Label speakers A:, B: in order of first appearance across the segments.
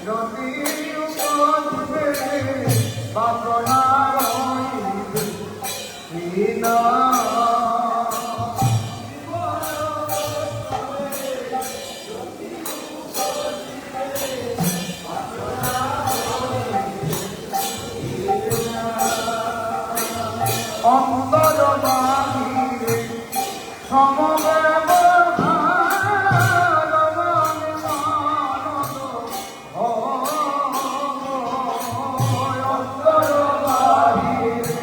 A: যদি উপজবে বাসনার হীনা অন্তর বাহিরে সমব্যবহার অন্তর বাহিরে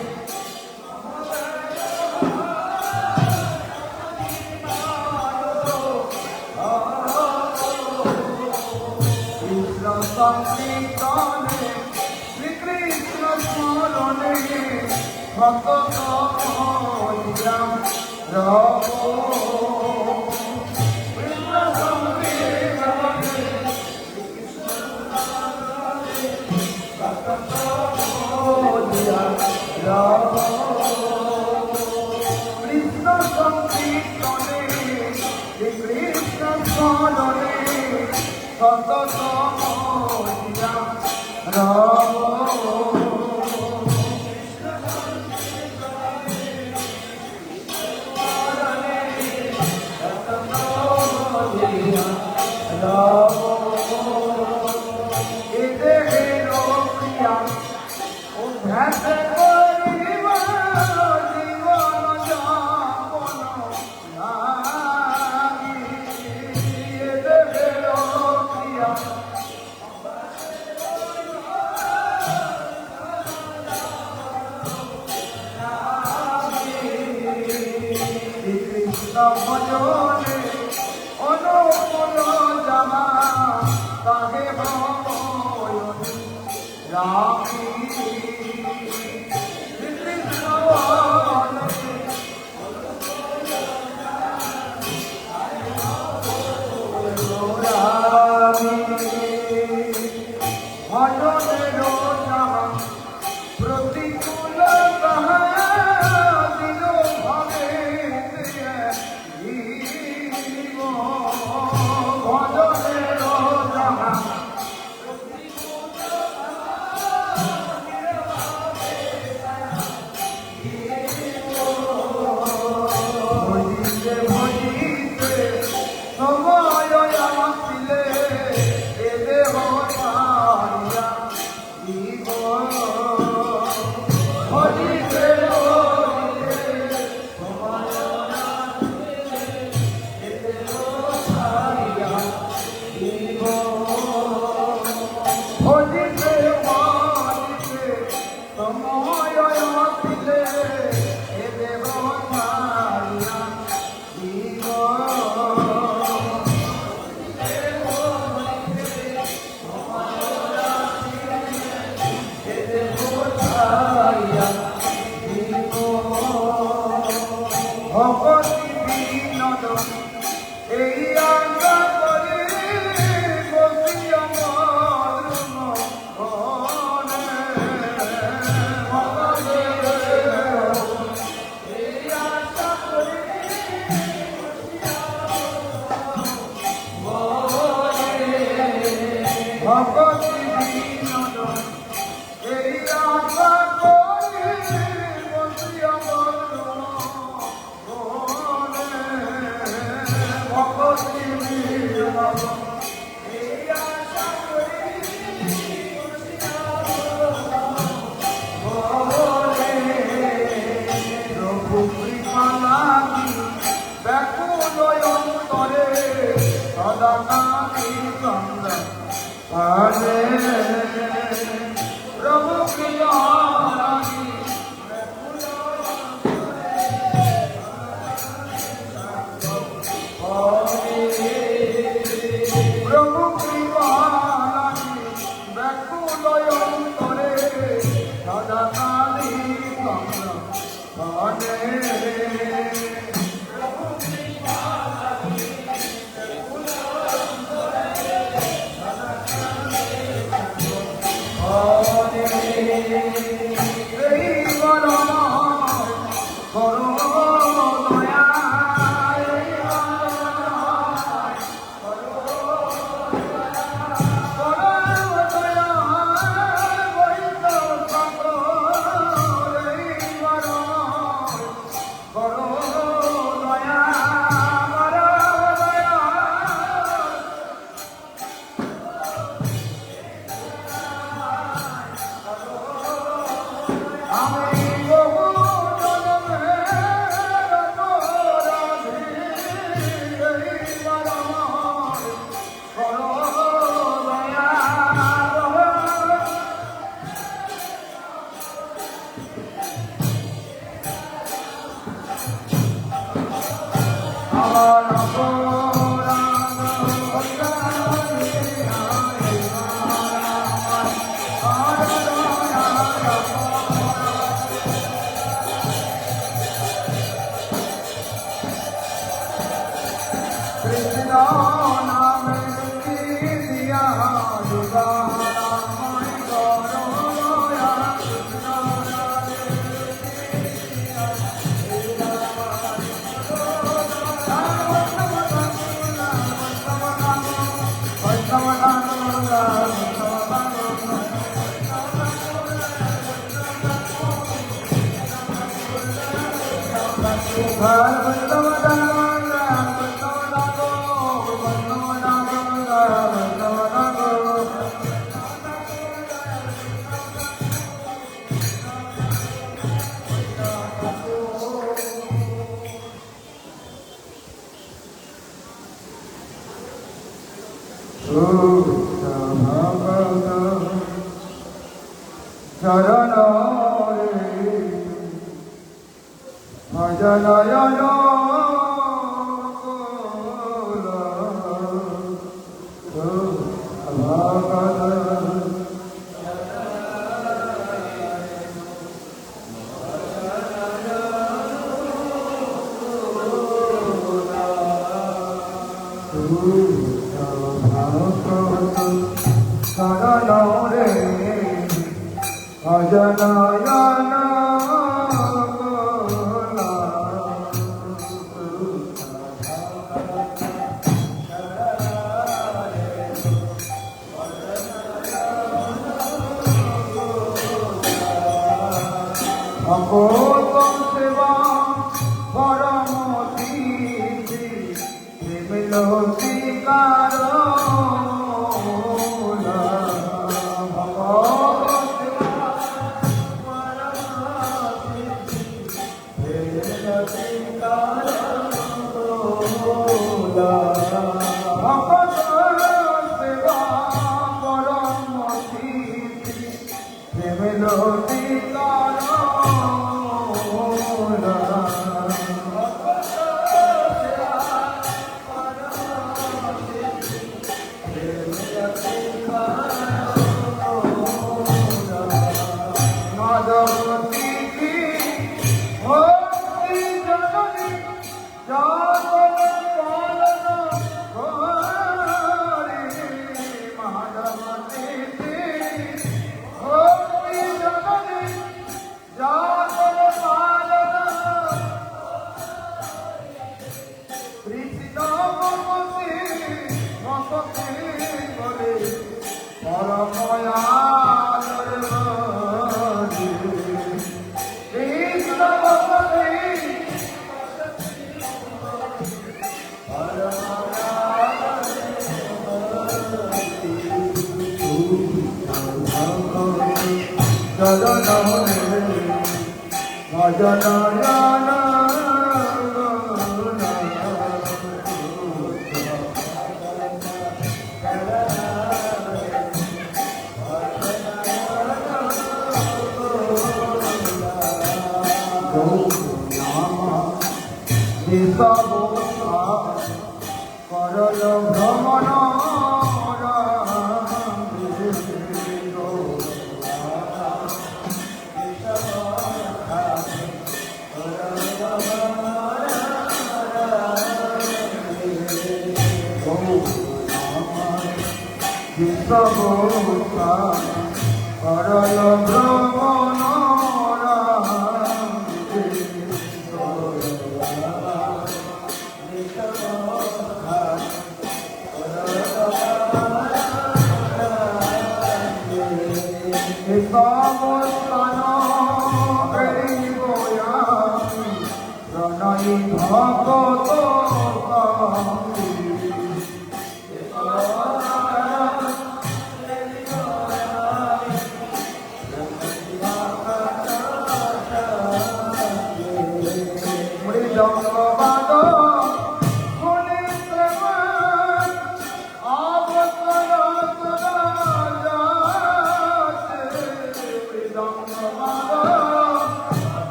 A: কৃষ্ণ সংকীর্তনে শ্রীকৃষ্ণ স্মরণে ভক্ত হরিরাম রব কৃষ্ণ সংকীর্তনে ভক্ত হরিরাম রব কৃষ্ণ সংকীর্তনে শ্রীকৃষ্ণ স্মরণে ভক্ত হরিরাম রব ভজনে অনুকূল জামা কাহে ভয়নি রামি কৃষ্ণ ভজনের জামা প্রতিকূল কাহা দিল ভাবে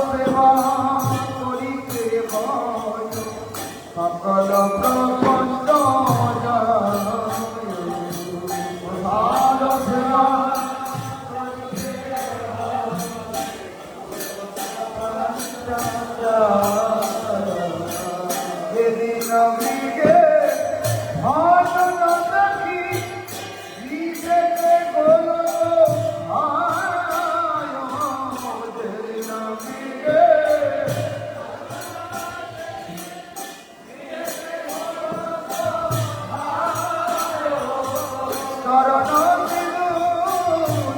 A: সেবা করিতে ভয় সকল কষ্ট প্রসাদ সেবা যেদিন মৃগে ভাষণ দেখি বিশেষে গোল যেদিন মৃগে চরণ সিধু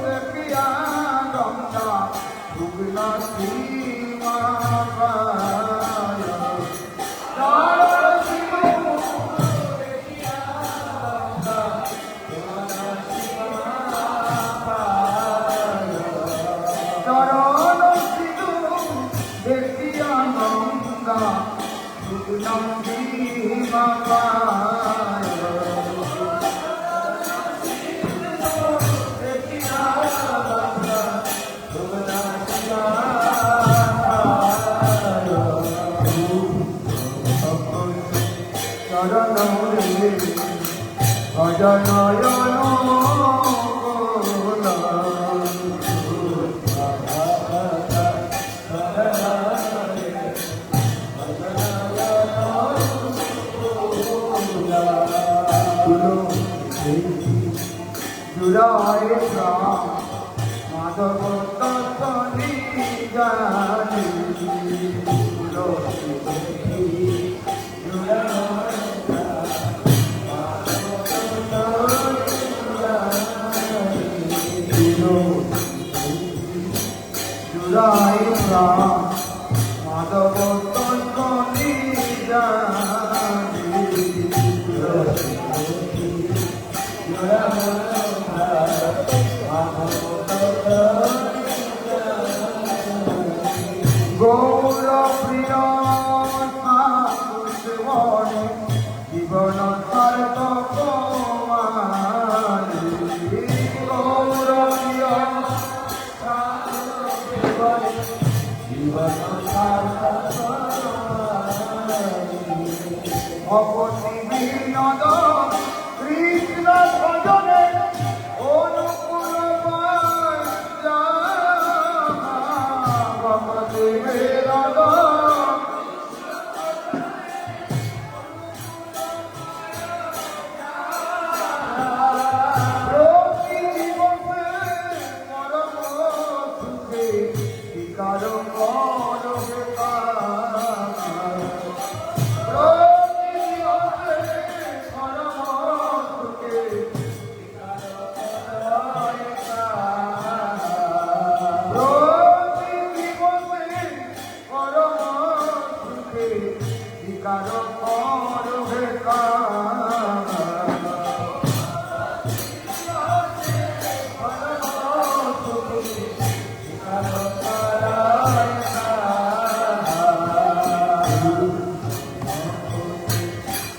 A: দেখিয়া গঙ্গা শুকন সীমা চরণ সিধু দেখিয়া গঙ্গা শুকন সীমা চরণ রে ভজনয়ন জুড়ায় প্রাণ মাধব তনি জানি জুড়ায় প্রাণ মাধব তনি জানি গৌর প্রিয় সাধুবনে জীবন সার্থক গৌর প্রিয় সাধুবনে জীবন সার্থক অপতি বিনোদ কৃষ্ণ ভজনে অনুকূল ভগবতী বেরদ প্রতি দিবসে পরম সুখে বিকার করবে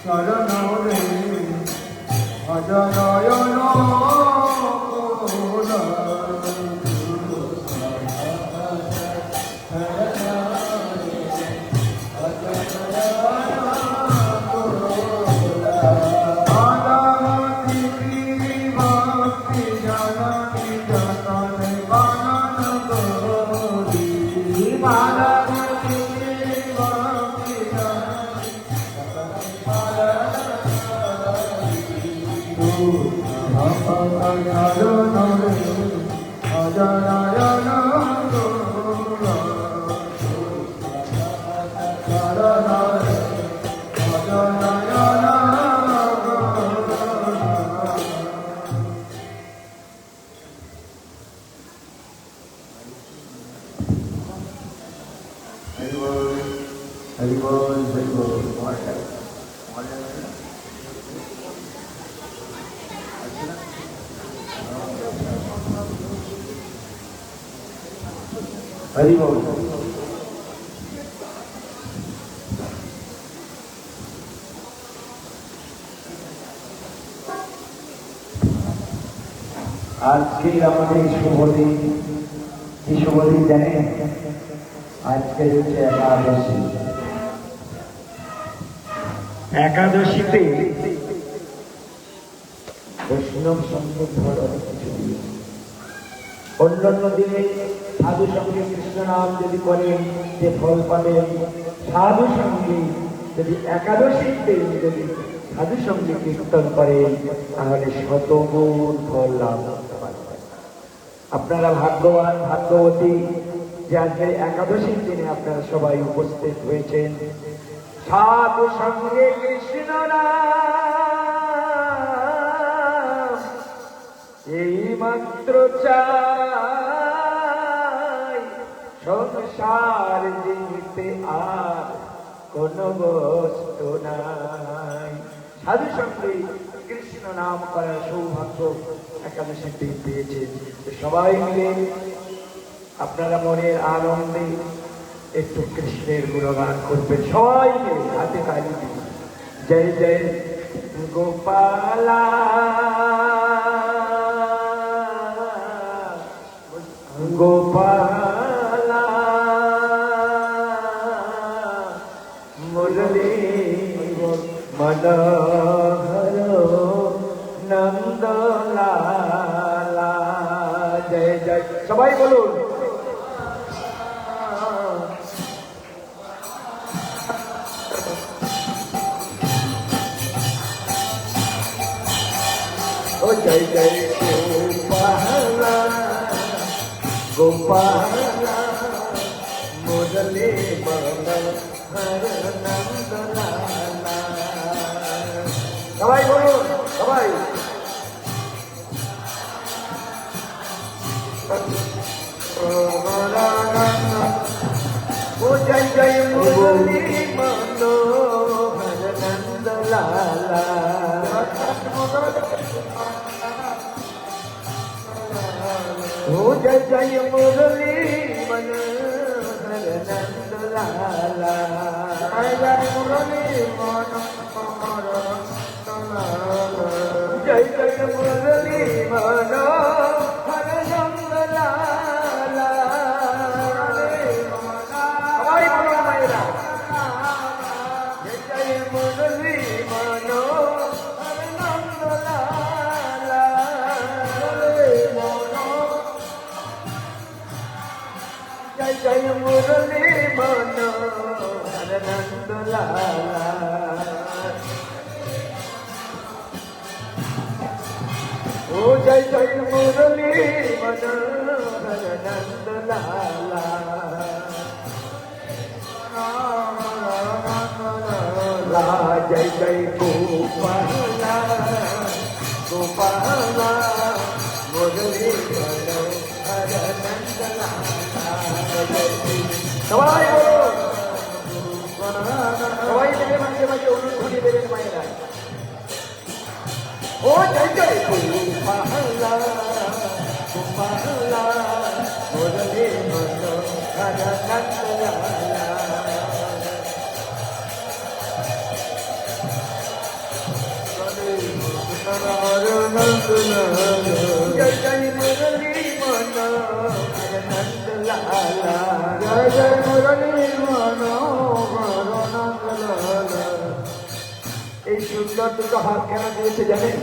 A: চরণ রে ভজনয়ন हरि बोल।
B: আজকে আমাদের শুভদিন। কি শুভদিন জানেন? আজকে হচ্ছে একাদশী। একাদশীতে বৈষ্ণব সঙ্গীত অনেক কিছু দিয়েছে। অন্যান্য দিনে সাধু সঙ্গে কৃষ্ণ নাম যদি করেন যে ফল পাবেন, সাধু সঙ্গে যদি একাদশীর দিন যদি সাধু সঙ্গে কীর্তন করেন তাহলে শতগুণ ফল লাভ করতে পারবেন। আপনারা ভাগ্যবান, ভাগ্যবতী যে আজকের একাদশীর দিনে আপনারা সবাই উপস্থিত হয়েছেন। সাধু সঙ্গে কৃষ্ণ নাম এই মাত্র চাই, সংসার জিতে আর কোন বস্তু নাই। সাধু সঙ্গে কৃষ্ণ নাম করার সৌভাগ্য একাদশীর দিন পেয়েছে। সবাই মিলে আপনারা মনের আনন্দে একটু কৃষ্ণের গুণগান করবেন। সবাই মিলে হাতে তালি দিন। জয় জয় গোপালা গোপালা মুরলী মনোহর নন্দলালা। জয় জয়, সবাই বলুন। ও জয় জয় গোপালা গোপালা মুরলী মনোহর নন্দলালা। সবাই বলুন, সবাই। ও জয় জয় মুরলী মনোহর নন্দলালা। ও জয় জয় মুরলী মনোহর নন্দলালা। জয় জয় মুরলী মনোহর নন্দলালা। জয় জয় মুরলী মনোহর নন্দলালা। সবাই বলো মায়েরা। জয় জয় মুরলী মনোহর নন্দলালা। জয় জয় মুরলী মনোহর নন্দলালা। ও জয় জয় মুরলী মনোহর নন্দলালা। জয় জয় গোপালা গোপালা মুরলী মনোহর নন্দলালা। সবাই বলো, সবাই মিলে মাঝে মাঝে অনুভূতি দেবেন মায়েরা। ও জয় জয় গোপালা গোপালা মুরলী মনোহর নন্দলালা। জয় জয় মুরলী মনোহর নন্দলালা। জয় জয় মুরলী মনোহর নন্দলালা। এই সুন্দর দুটো হাত কেন দিয়েছে জানেন?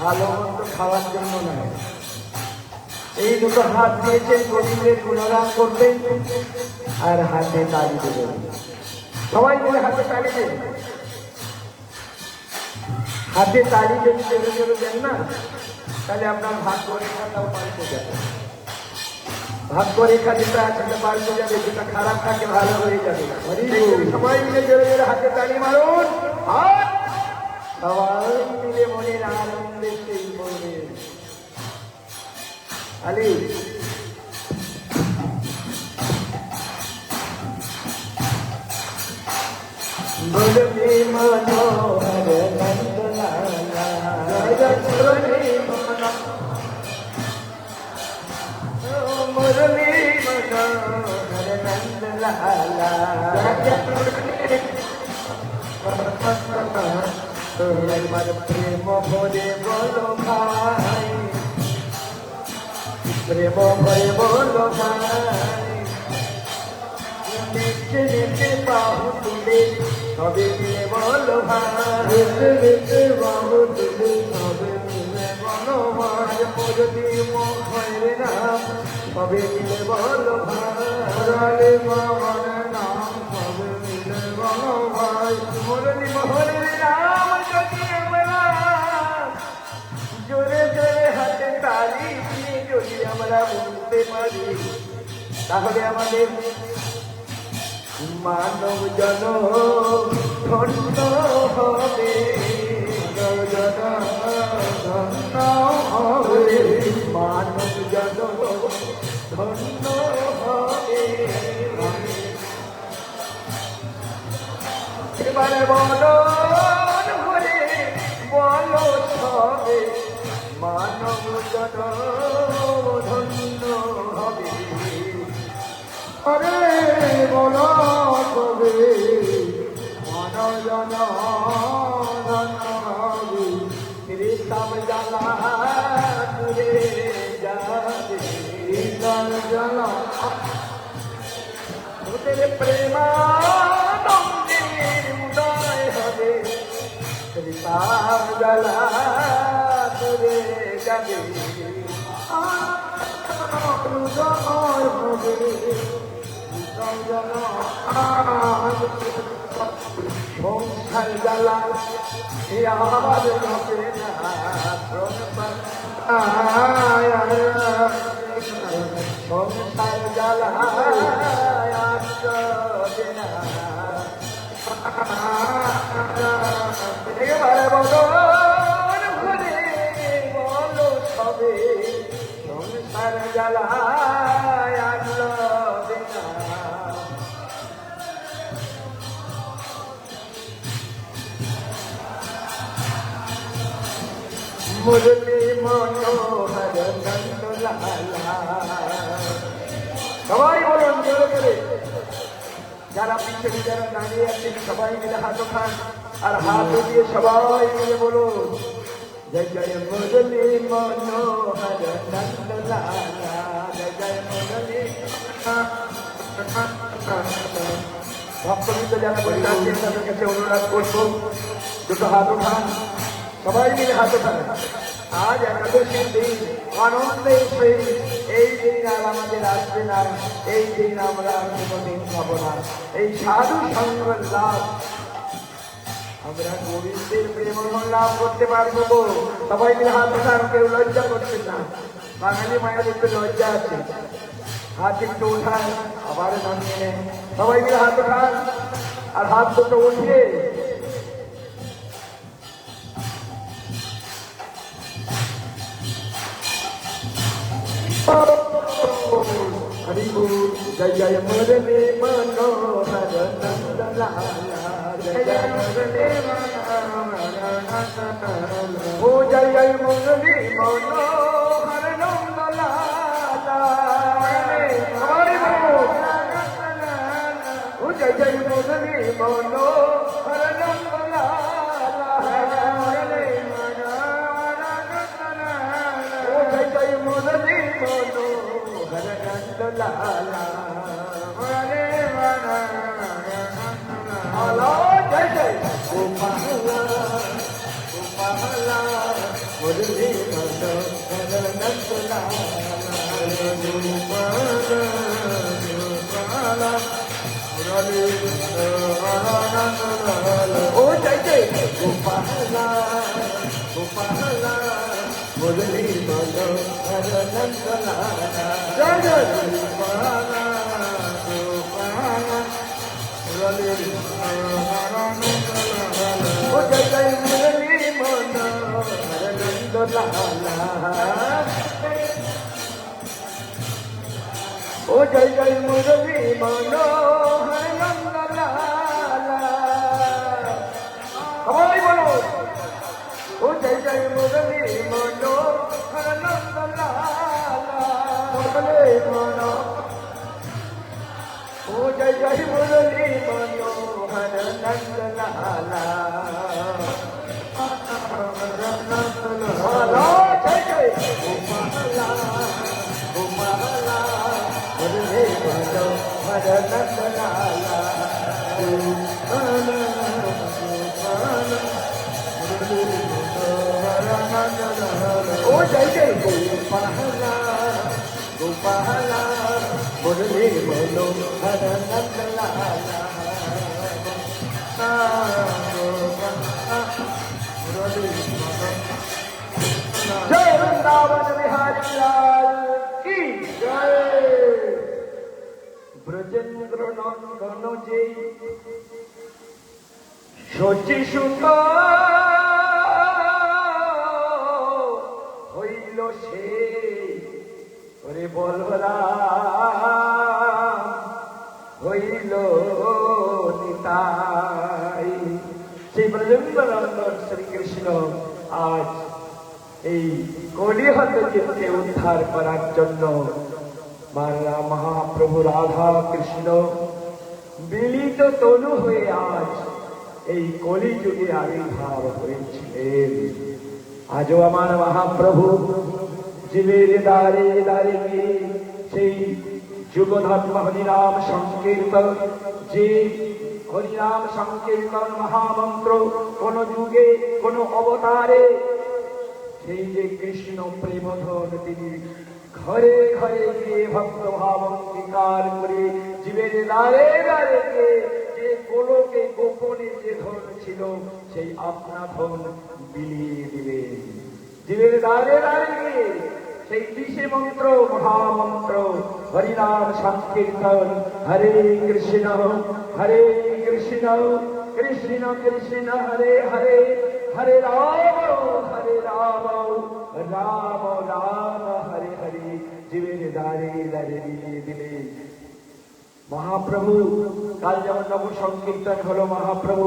B: ভালো মন্দ খাওয়ার জন্য নয়। এই দুটো হাত দিয়েছে গোবিন্দের গুণগান করতে আর হাতে তালি দেবেন। সবাই মিলে হাতে তালি দেন। হাতে তালি যদি জোরে জোরে দেন না, তাহলে আপনার ভাগ্য রেখাটাও পাল্টে যাবে। ভাগ্য রেখা যেটা আছে সেটা পাল্টে যাবে, যেটা খারাপ থাকে ভালো হয়ে যাবে। সবাই মিলে জোরে জোরে হাতে তালি মারুন। সবাই মিলে মনের আনন্দে সেই মনে আলি মুরলী মনোহর নন্দলালা। জয় জয় মুরলী মুরলী মনোহর নন্দলালা। একবার প্রেম ভরে বলো ভাই, প্রেম ভরে বলো ভাই, নেচে নেচে বাহু তুলে সবে মিলে বলো ভাই, নেচে নেচে বাহু তুলে সবে মিলে বলো ভাই, মোরলি মোহনের নাম সবে মিলে বলো ভাই, মোহনের নাম সবে মিলে বলো ভাই, মোরলি মোহনের নাম যদি আমরা জোরে জোরে হাতে তালি দিয়ে যদি আমরা বলতে পারি, তাহলে আমাদের মানব জন ধন্য হবে, জন ধন্য হবে, মানব জন ধন্য হবে। এবারে বলো ভরে বলো সবে, মানব জন ধন্য হবে।
A: আরে বলো তবে মানজন ধন্যবাদী
B: ঋতম জ্বালা দূরে যাবে,
A: ঈশান জ্বালা
B: তোদের প্রেমানন্দের উদয় হবে, ঋতম জ্বালা দূরে যাবে,
A: উদয় হবে ঈশান জ্বালা
B: সংসার জ্বালা এ আর হবে না, সংসার জ্বালা আর হবে না। এবারে বলো ঘরে বলো সবে, সংসার জ্বালা আর হবে না। মুরলি মনোহর নন্দ লালা, সবাই বলুন জোরে করে, যারা পিছনে যারা দাঁড়িয়ে আছেন সবাই মিলে হাত খান আর হাত দিয়ে সবাই মিলে বলুন জয় জয় মুরলি মনোহর নন্দ লালা, জয় জয় মুরলি। ভক্তবৃন্দ যারা বসে আছেন তাদের কাছে অনুরোধ করবো দুটো হাত খান, সবাই মিলে হাত খান। আজ একাদশীর দিন আনন্দের সহিত, এই দিন আর আমাদের আসবে না, এই দিন আমরা কোনোদিন পাবো না। এই সাধু সঙ্গ লাভ আমরা গোবিন্দের প্রেম লাভ করতে পারবো। সবাই মিলে হাত উঠান, কেউ লজ্জা করছে না, বাঙালি মায়ের একটু লজ্জা আছে, হাত একটু উঠান আবার নামিয়ে নেন, সবাই মিলে হাত উঠান আর হাত দুটো উঠিয়ে हरि बोल। जय जय मुरली मनोहर नंद लाला, जय जय मुरली ओ जय जय मुरली मनोहर नंद लाला, हरि बोल। ओ जय जय मुरली मनोहर नंद लाला, ओ जय जय मुरली मनोहर नंद लाला, आला जय जय गोपाला गोपाला मुरली मनोहर नंद लाला, गोपाला मुरली मनोहर नंद लाला, ओ जय जय गोपाला गोपाला मुरली मनोहर नंद लाला, जय जय गोपाला गोपाला मुरली मनोहर नंद लाला, ओ जय जय मुरली मनोहर नंद लाला, ओ जय जय मुरली मनोहर नंद लाला, সবাই বলো ओ जय जय मुरली मनोहर नंद लाला, मुरली मनो ओ जय जय मुरली मनोहर नंद लाला, ও যাই যাই গোপালা গোপালা মুরলি মনো হর নন্দলালা জয় বৃন্দাবন বিহারি লাল কি জয় ব্রজেন্দ্র নন্দন যে শচী সুন্দর হইল সে ওরে বলরাম হইল নিতাই সেই ব্রজেন্দ্র নন্দন শ্রীকৃষ্ণ আজ এই কলিহত চিত্তে উদ্ধার করার জন্য মারা মহাপ্রভু রাধা কৃষ্ণ মিলিত তনু হয়ে আজ এই কলিযুগে আবির্ভাব হয়েছিলেন। আজও আমার মহাপ্রভু জীবের দ্বারে দাঁড়িয়ে সেই যুগধর্ম হরিনাম সংকীর্তন যে হরিনাম সংকীর্তন মহামন্ত্র কোন যুগে কোন অবতারে সেই যে কৃষ্ণ প্রেমধন তিনি ঘরে ঘরে গিয়ে ভক্ত ভাব অঙ্গীকার করে জীবের দ্বারে দ্বারে যে গোলকে গোপনে যে ধন ছিল সেই আপনা ধন বিলিয়ে দিলেন। জীবের দ্বারে দ্বারে গিয়ে সেই দিশে মন্ত্র মহামন্ত্র হরিনাম সংকীর্তন হরে কৃষ্ণ কৃষ্ণ কৃষ্ণ হরে হরে হরে রাম রাম রাম হরে হরে জীবের দ্বারে দ্বারে বিলিয়ে দিলেন। মহাপ্রভু কাল যেমন নগর সংকীর্তন হলো মহাপ্রভু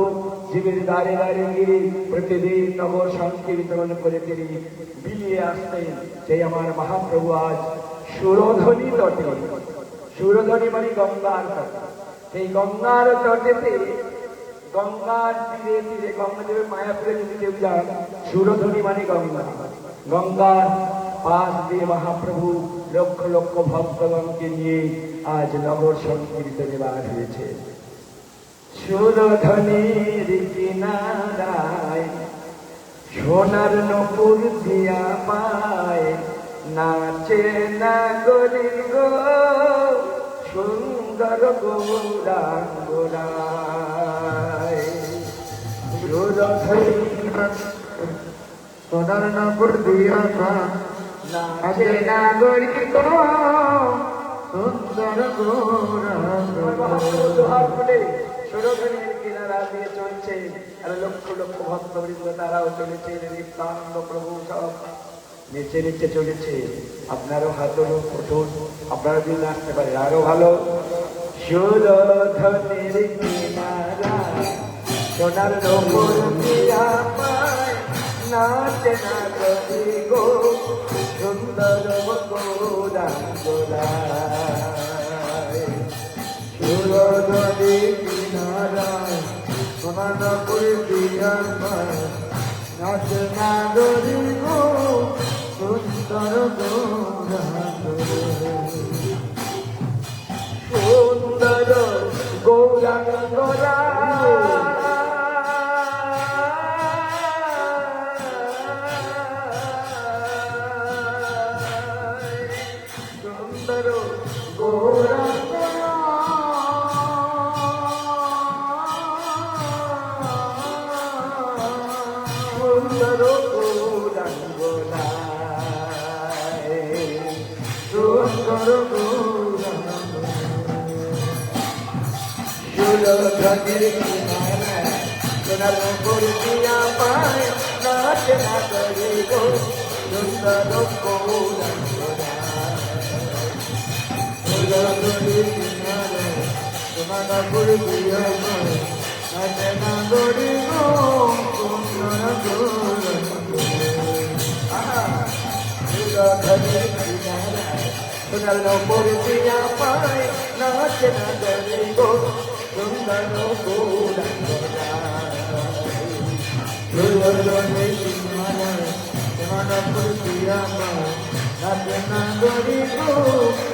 B: জীবের দ্বারে দ্বারে গিয়ে প্রতিদিন নগর সংকীর্তন করে তিনি বিলিয়ে আসতেন। সেই আমার মহাপ্রভু আজ সুরধ্বনি তটে, সুরধ্বনি মানে গঙ্গার তটে, সেই গঙ্গার তটেতে গঙ্গার তীরে তীরে গঙ্গাদেবের মায়াপুরে যদি কেউ যান সুরধ্বনি মানে গঙ্গা, গঙ্গার পাশ দিয়ে মহাপ্রভু লক্ষ লক্ষ ভক্তগণকে নিয়ে আজ নগর সংকীর্তনে বার হয়েছে। সুরধ্বনির কিনারায় সোনার নপুর দিয়া পায় নাচে নাগরি গো সুন্দর গৌরাঙ্গরায়। সুরধ্বনি
A: সোনার নপুর দিয়া
B: নাচে নাগরি গো
A: সুন্দর গৌরাঙ্গ
B: সুরধ্বনির কিনারা দিয়ে চলছে আর লক্ষ লক্ষ ভক্তবৃন্দ তারাও চলেছে, নিত্যানন্দ প্রভু সব নেচে নেচে চলেছে। আপনারও হাত উঠুন, আপনারা যদি নাচতে পারেন আরো ভালো। সুরধ্বনির কিনারা সোনার নপুর দিয়া পায় নাচে নাগরি গো সুন্দর গৌরাঙ্গরায়।
A: সুরধ্বনি কিনারায় সোনার নপুর দিয়া পায় নাচে নাগরি গো সুন্দর গৌরাঙ্গ।
B: সুন্দর গৌরাঙ্গরায় সুন্দর গৌরাঙ্গ সুন্দর গৌরাঙ্গরায়
A: সুন্দর গৌরাঙ্গ।
B: সুরধ্বনির কিনারায় সোনার নপুর দিয়া পায় নাচে নাগরি গো সুন্দর গৌরাঙ্গরায়।
A: সুরধ্বনি কিনারায় সোনার নপুর দিয়া পায় নাচে নাগরি গো সুন্দর গৌরাঙ্গ।
B: সুরধ্বনির কিনারায় সোনার নপুর দিয়া পায় নাচে নাগরি গো সুন্দর গৌরাঙ্গরায়।
A: সুরধ্বনি কিনারায় সোনার নপুর দিয়া পায় নাচে নাগরি গো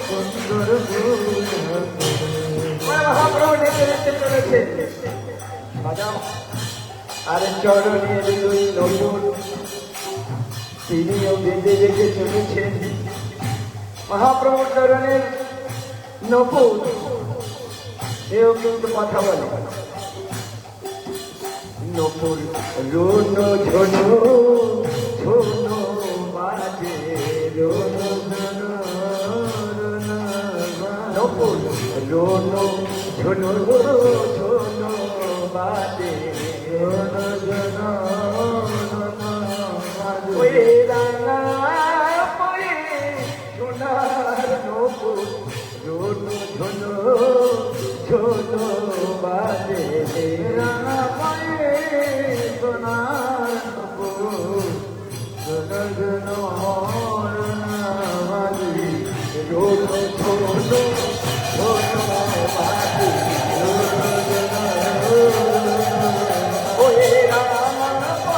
A: সুন্দর গৌরাঙ্গ।
B: চলেছে বাজাও আর চরণের দুই নতুন তিনিও বেঁধে রেখে চলেছেন মহাপ্রভু চরণের নপুর এও কিন্তু কথা বলে নপুর রুন ঝোনো ঝোনো বাজে রুন নপুর রুন ঝোনো ঝোনো বাজে রুন ঝোনো ওই রাঙা পরে সোনার নপুর রুন ঝোনো ঝোনো বাজে রাঙা পরে সোনার নপুর ঝোনো ঝোনো বাজে রুন ঝোনো ঝোনো বাজে ওই রাঙা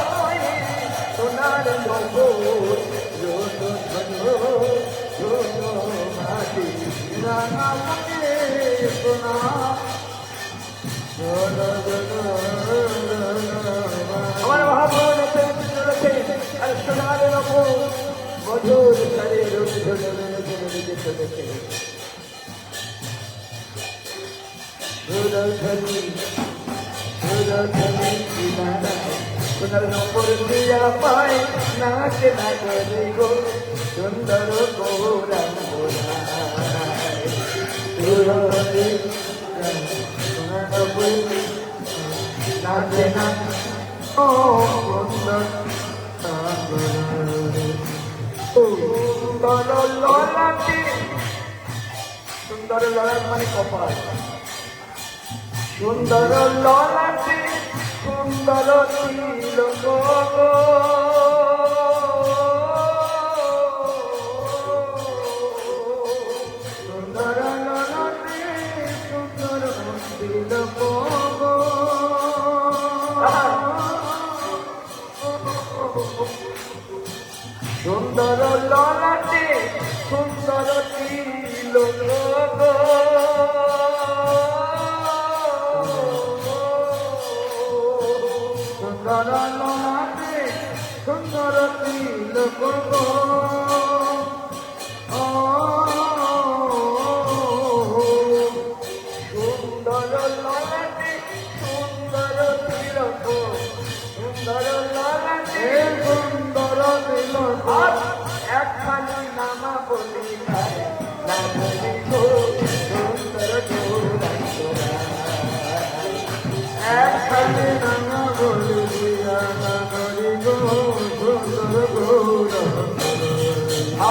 B: পরে সোনার নপুর ঝোনো ঝোনো ঝোনো বাজে রাঙা পরে আমার মহাপ্রভু নেচে চলেছে আর সোনার নপুর মধুর সারে রোজ ধরে নেচে চলেছে সোনার নপুর দিয়া পায় নাচে না করে গো সুন্দর গৌরাঙ্গ নাচে না সুন্দর ললাটে সুন্দর ললাট মানে কপাল সুন্দর ললাটে সুন্দর তিলক সুন্দর ললাটে সুন্দর তিলক সুন্দর ললাটে সুন্দর তিলক সুন্দর ললাটে সুন্দর তিলক সুন্দর ললাটে সুন্দর তিলক সুন্দর ললাটে সুন্দর তিলক একখানি নামা বলি না বলি গো সুন্দর একখানি নামা বলি না বলি গো সুন্দর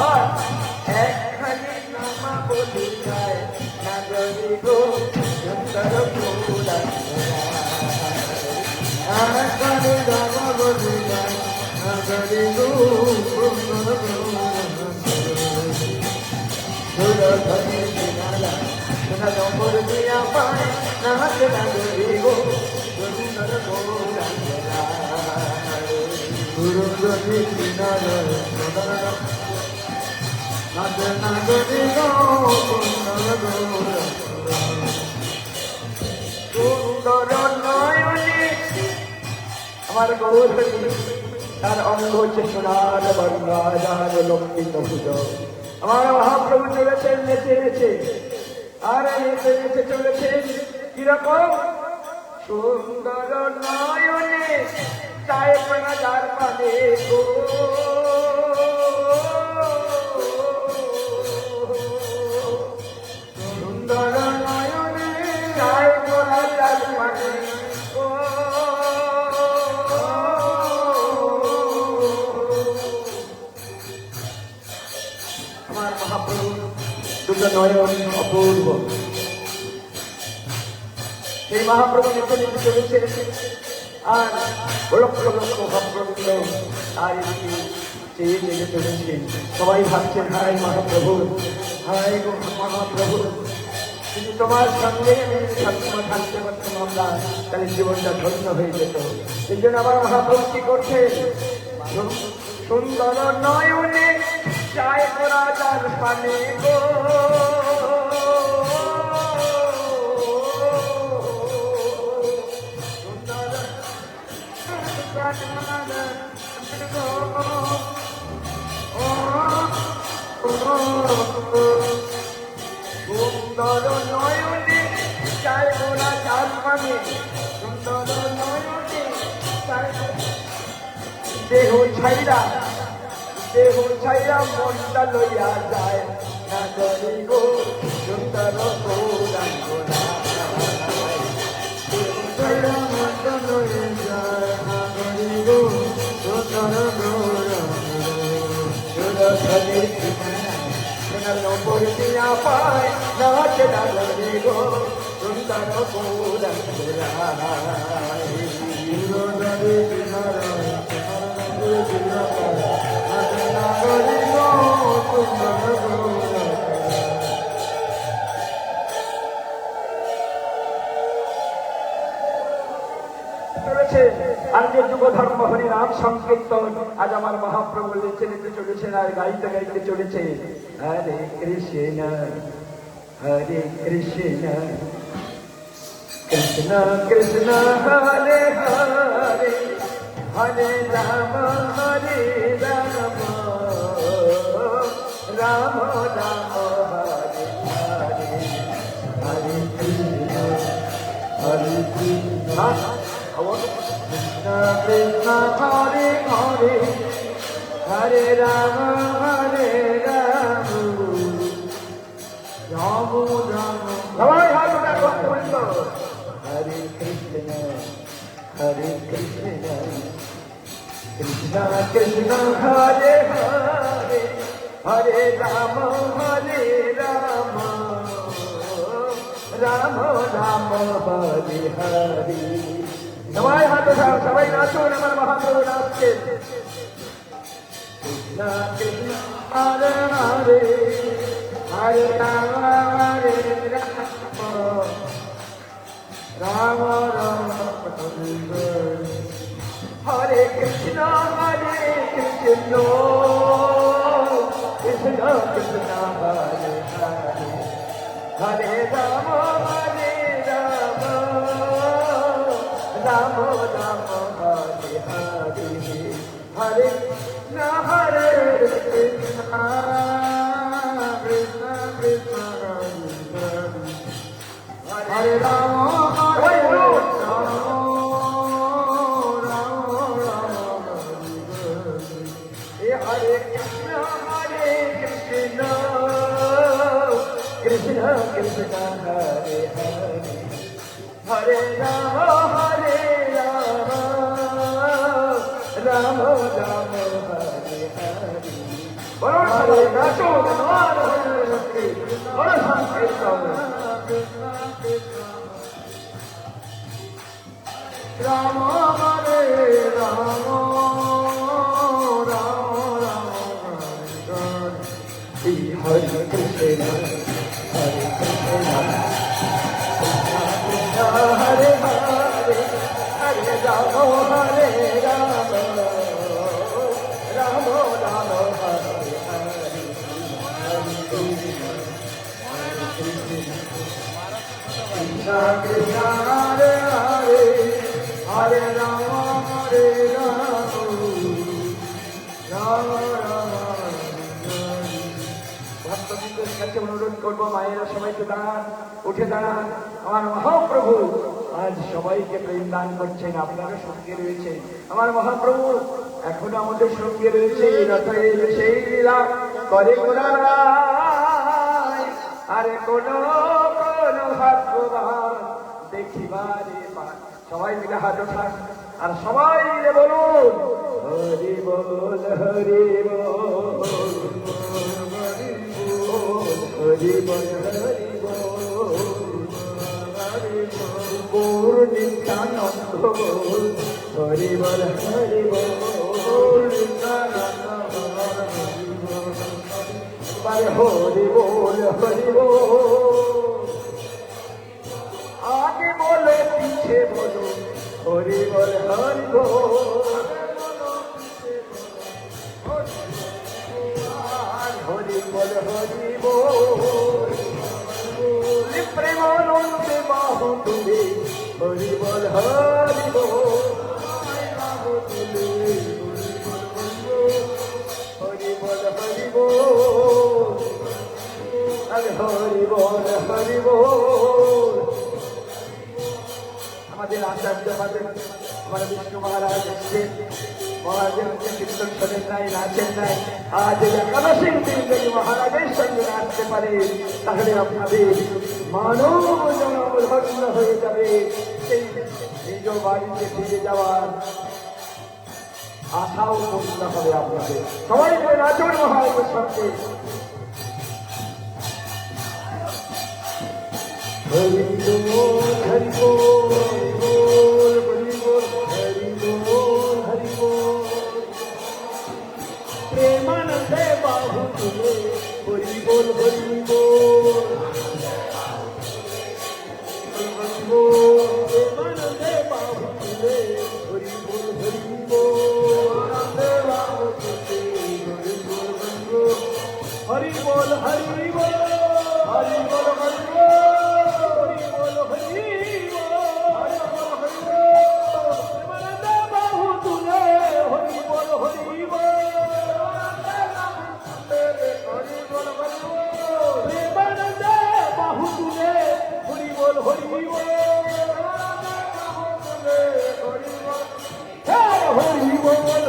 B: আর একখানি নামা বলি না বলি গো সুন্দর একখানি নামা বলি না বলি গো সুন্দর সুরধনি সিনালা সোনা নম্বর দিয়া পায় নাচে না গরি গো সুন্দর গৌরাঙ্গলা সুরধনি সিনালা নাচে না গরি গো সুন্দর গৌরাঙ্গলা সুন্দর নয়নে আমার গৌরী তার অঙ্গ হচ্ছে সোনার বর্ণা যার লক্ষ্মী নভুজ আমার মহাপ্রভু চলেছেন নেচে নেচে আর নেচে নেচে চলেছেন কিরকম সুন্দর নয়নে চায় পানা যার পানে গো সুন্দর নয়নে চায় পানা যার পানে গো আমার মহাপ্রভু দুটো নয়ন অপূর্ব সেই মহাপ্রভু নেচে নেচে চলেছে আর লক্ষ লক্ষ ভক্তবৃন্দ আর এদিকে চেয়ে চেয়ে চলেছে সবাই ভাবছেন হাই মহাপ্রভু হাই গো মহাপ্রভু কিন্তু তোমার সঙ্গে আমি সবসময় থাকতে পারতাম আমরা তাহলে জীবনটা ধন্য হয়ে যেত সেই জন্য আমার মহাপ্রভু কি করছে সুন্দর নয়নে চায় করা যার পানে গো যায় মোরা চাঁদ মানে সুন্দর নয়নে দেহ ছাইরা মনটা লইয়া যায় না গরি গো সুন্দর গৌরাঙ্গ
A: ছাইরা মনটা লইয়া যায় না গরি গো সুন্দর
B: সোনার নম্বর দিয়া পায় নাচে না গরি গো সুন্দর গৌরাঙ্গ আজকে যুব ধর্ম হরিনাম সংকীর্তন আজ আমার মহাপ্রভু লিখে নিতে চলেছেন আর গাইতে গাইতে চলেছে হরে কৃষ্ণ হরে কৃষ্ণ কৃষ্ণ কৃষ্ণ হরে হরে হরে রাম হরে রাম রাম রাম হরে হরে হরে কৃষ্ণ হরে Krishna Krishna Krishna Hare Hare Hare Rama Hare Rama Rama Rama Hare Krishna Hare Krishna Krishna Krishna Hare Hare Hare Rama Hare Rama Rama Rama Hare Hare সবাই হাত উঠাও সবাই নাচুন আমার মহাপ্রভু নাচছেন কৃষ্ণ কৃষ্ণ হরে হরে হরে রাম হরে রাম রাম হরে কৃষ্ণ হরে কৃষ্ণ কৃষ্ণ কৃষ্ণ হরে হরে হরে রাম হরে রাম রাম রাম হরে হরে হরে না হরে কৃষ্ণ কৃষ্ণ কৃষ্ণ হরে রাম হরে রাম রাম রাম হরে কৃষ্ণ কৃষ্ণ কৃষ্ণ হরে হরে হরে রাম রাম রাম হরে হরে বড় সবাই নাচো ধন্যবাদ বড় সংকীর্তন রাম হরে রাম রাম রাম হরে কৃষ্ণ হরে কৃষ্ণ হরে হরে হরে রাম হরে রাম রাম রাম হরে হরে কৃষ্ণ কৃষ্ণ হরে হরে হরে রাম হরে রাম রাম রাম ভক্তবৃন্দের কাছে অনুরোধ করবো মায়েরা সবাইকে দাঁড়ান উঠে দাঁড়ান আমার মহাপ্রভু আজ সবাইকে প্রেম দান করছেন আপনারা সঙ্গে রয়েছেন আমার মহাপ্রভু এখনো আমাদের সঙ্গে রয়েছে রথের সেই লীলা করে গোড়ায় আরে কোন কোন ভাগ্যবান দেখিবারে পান সবাই মিলে হাত ওঠান আর সবাই মিলে বলুন হরি বল হরি বল হরি বল হরি বল গৌর নিত্যানন্দ বল হরি বল হরি বল নিত্যানন্দ হরি বল হরি বল आगे बोलो पीछे बोलो हरि बोल हरि बोल हरि बोल हरि बोल प्रेमानंदे बाहु तुले हरि बोल हरि बोल हरि बोल हरि बोल हरि बोल हरि बोल আচার্য হবেন আমার বিষ্ণু মহারাজ এসছে। মহারাজের মুখে কীর্তন শোনেন নাই, নাচেন নাই। আজ এই একাদশীর দিন যদি মহারাজের সঙ্গে নাচতে পারে তাহলে আপনাদের মানব জনম ধন্য হয়ে যাবে। সেই নিজ বাড়িতে ফিরে যাওয়ার আশাও পূর্ণ হবে আপনাদের। সবাই মিলে নাচুন মহারাজের সঙ্গে। হরি বল হরি বল হরি বল হরি বল হরি বল প্রেমানন্দে বাহু তুলে হরি বল হরি বল প্রেমানন্দে বাহু তুলে হরি বল হরি বল হরি বল হরি বল হরি বল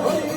B: হরি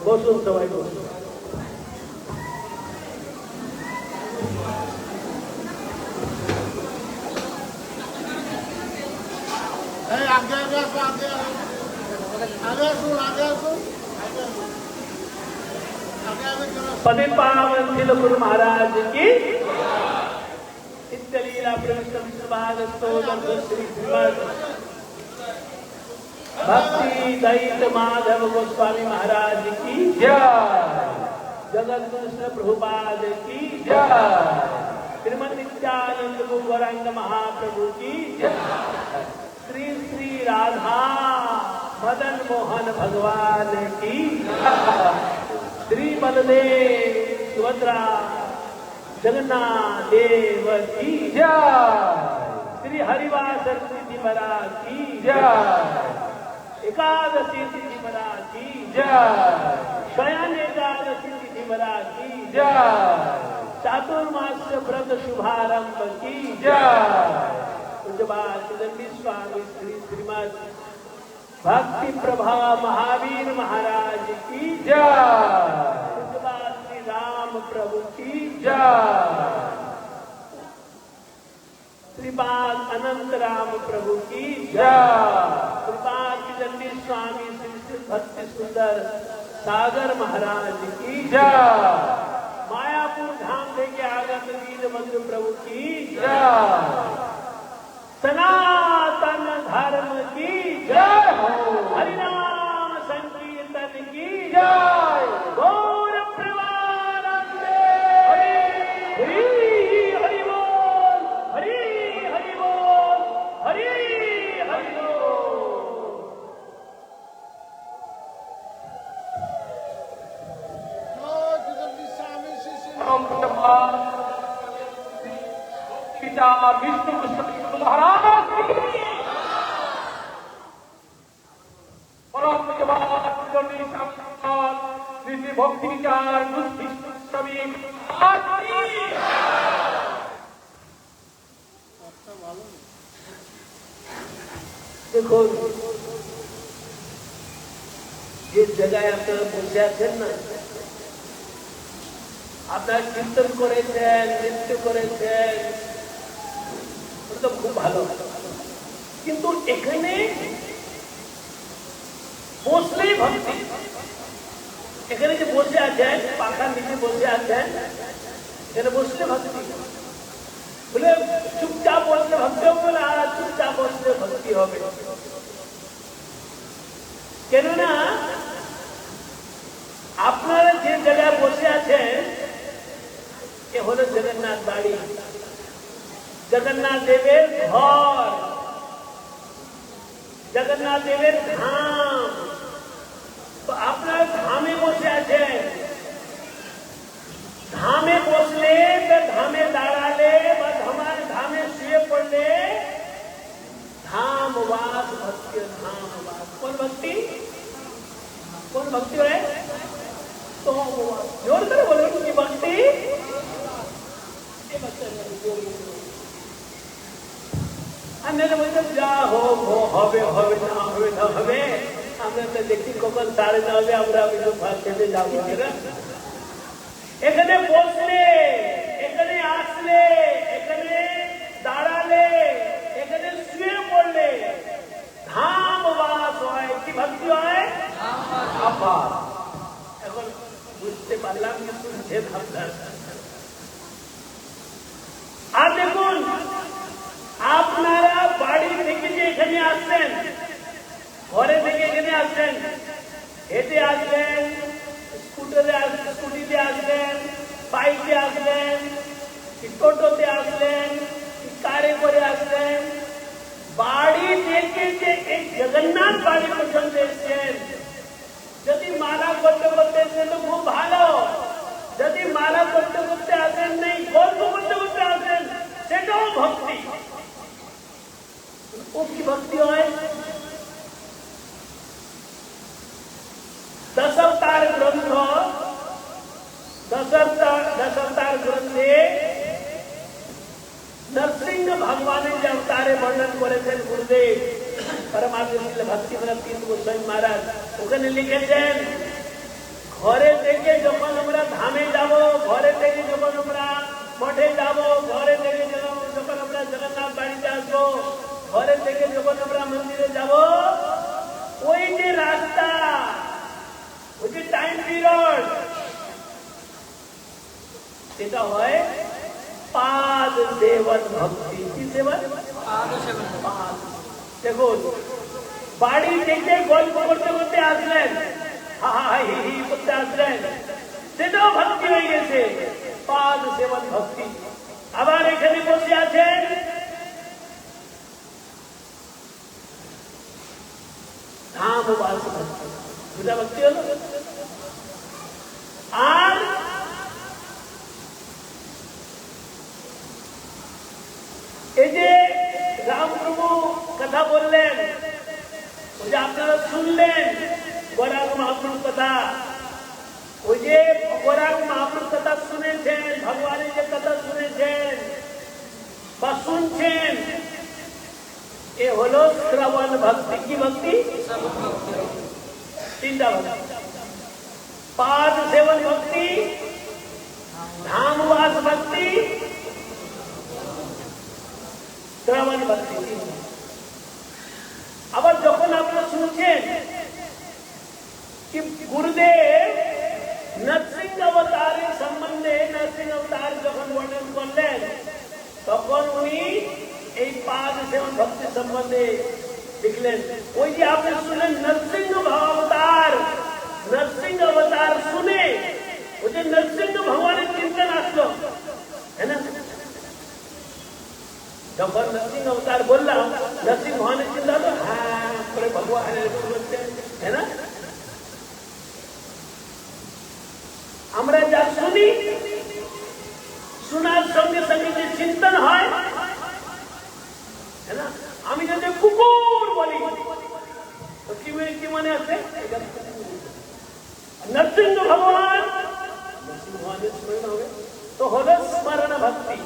C: বসুন সবাই বসুন। पदे पावन शिल गुरु महाराज की नित्यलीला प्रविष्ट विश्वभाग स्तोत्र श्री श्रीमद भक्ति दैत माधव गोस्वामी महाराज की जय। जगत कृष्ण प्रभुपाद की जय। श्रीमद नित्यानंद गौरांग महाप्रभु की जय। श्री श्री राधा मदन मोहन भगवान की जय। श्री बलदेव सुभद्रा जगन्नाथ देव की जय। श्री हरिवास तिथि महाराज की जय। एकादशी तिथि महाराज की जय। शयन एकादशी तिथि महाराज की जय। चातुर्मास व्रत शुभारंभ की जय। पूज्यपाद स्वामी श्री श्रीमद भक्ति प्रभा महावीर महाराज की जय। श्री राम प्रभु की जय। श्रीपाद अनंत राम प्रभु की जय। श्रीपाद विदंडी स्वामी श्री भक्ति सुंदर सागर महाराज की जय। मायापुर धाम लेके आगत वीरभद्र प्रभु की जय। सनातन धर्म की जय हो। हरिनाम संकीर्तन की जय। गौर प्रेमानंदे हरि हरि बोल, हरि हरि बोल, हरि हरि बोल। पिता विष्णु कृष्ण महाराज की परम श्री भक्ति विचार सभी देखो যে জায়গায় আপনারা বসে আছেন না, আপনারা কীর্তন করেছেন, নৃত্য করেছেন, তো খুব ভালো। কিন্তু এখানে বসলেই ভক্তি। এখানে যে বসে আছেন, পাখার নিচে বসে আছেন, এখানে বসলে ভক্তি বলে চুপচাপ বসলে ভক্তি হবে না, আর চুপচাপ বসলে ভক্তি হবে। কেননা আপনারা যে জায়গায় বসে আছেন এ হলো জগন্নাথ বাড়ি, জগন্নাথ দেবের ঘর, জগন্নাথ দেবের ধাম। তো আপনারা ধামে বসে আছেন। ধামে বসলে বা ধামে দাঁড়ালে বা ধামে শুয়ে পড়লে धाम वास भक्ति, धाम वास कौन भक्ति, कौन भक्ति है? तो जोर कर बोलो कि भक्ति अन्य বলতে যা হোক হবে, হবে না হবে না হবে, আমরা তো দেখি কখন সাড়ে না হবে, আমরা ভাত খেতে যাবো। এখানে বসলে, এখানে আসলে, এখানে দাঁড়ালে, এখানে শুয়ে পড়লে ধাম বাস হয়। কি ভক্তি হয়? এখন বুঝতে পারলাম কি শুনছেন আপনার। আর দেখুন, আপনারা বাড়ি থেকে যে এখানে আসছেন, ঘরে থেকে এখানে আসছেন, হেঁটে আসবেন, স্কুটিতে আসবেন, বাইকে আসবেন, টোটোতে আসবেন, কারে করে আসবেন, বাড়ি থেকে যে এই জগন্নাথ বাড়ি পর্যন্ত এসছেন। যদি মালা করতে করতে এসছেন তো খুব ভালো, যদি মালা করতে করতে আসেন নেই, গল্প করতে করতে আসেন, সেটাও ভক্তি। ও কি ভক্তি হয়? দশাবতার গ্রন্থ, দশাবতার গ্রন্থে নরসিংহ ভগবানের যে অবতারে বর্ণন করেছেন গুরুদেব, परमात्मा भक्तिविनोद तीर्थ गोस्वामी महाराज ওখানে লিখেছেন ঘরে থেকে যখন আমরা ধামে যাব, ঘরে থেকে যখন আমরা মঠে যাব, ঘরে থেকে যখন আমরা জগন্নাথ বাড়িতে আসবো, ঘরে থেকে যখন আমরা মন্দিরে যাব, ওই যে রাস্তা, ওই যে টাইম পিরিয়ড, এটা হয় পাদ সেবন ভক্তি। কি সেবন? দেখুন, বাড়ি থেকে গল্প করতে করতে আসলেন, হা হা হি হি করতে আসলেন, সেটাও ভক্তি হয়ে গেছে, পাদ সেবন ভক্তি। আবার এখানে বসে আছেন, ধাম বাস ভক্তি, দুটা ভক্তি হলো। আর এই যে রামপ্রভু কথা বললেন, ওই যে আপনারা শুনলেন গৌরাঙ্গ মহাপ্রভুর কথা, ওই যে গৌরাঙ্গ মহাপ্রভুর কথা শুনেছেন, ভগবানের যে কথা শুনেছেন বা শুনছেন, এ হলো শ্রবণ ভক্তি। কি ভক্তি? তিনটা ভক্তি, পাদ সেবন ভক্তি, ধামবাস ভক্তি, শ্রবণ ভক্তি। আবার যখন আপনারা শুনছেন कि गुरुदेव नरसिंह अवतारेर सम्बन्धे नरसिंह अवतार যখন বর্ণন করলেন, তখন উনি এই পাদ সেবন ভক্তি সম্বন্ধে লিখলেন। ওই যে আপনি শুনলেন নরসিংহ अवतार, नरसिंह अवतार শুনে ওই যে নরসিংহ ভগবানের চিন্তন আসলো, है ना? যখন নরসিংহ अवतार বললাম, নরসিংহ ভগবানের চিন্তা হলো, হ্যাঁ করে ভগবানের বলছেন, है ना? আমরা যা শুনি, শোনার সঙ্গে সঙ্গে যে চিন্তন হয়, না? আমি যদি কুকুর বলি তো কি মনে আছে? নরসিংহ ভগবান, নরসিংহ ভগবানের স্মরণ হবে, তো হলো স্মরণ ভক্তি।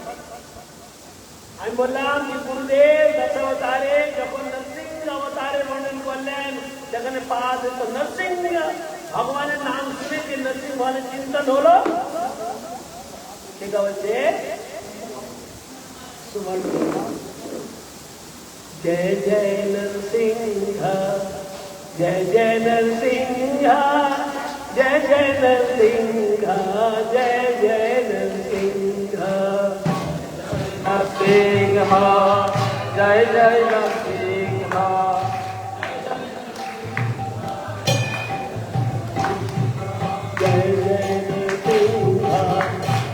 C: আমি বললাম যে গুরুদেব দশাবতারে যখন নরসিংহ অবতারে বর্ণন করলেন, যেখানে পাদ, তো নরসিংহ ভগবানের নাম শুনে যে নরসিংহ ভগবানের চিন্তন হলো, ঠিক আছে। जय जय नरसिंह, जय जय नरसिंह, जय जय नरसिंह, जय जय नरसिंह, नरसिंह, जय जय नरसिंह, जय जय नरसिंह,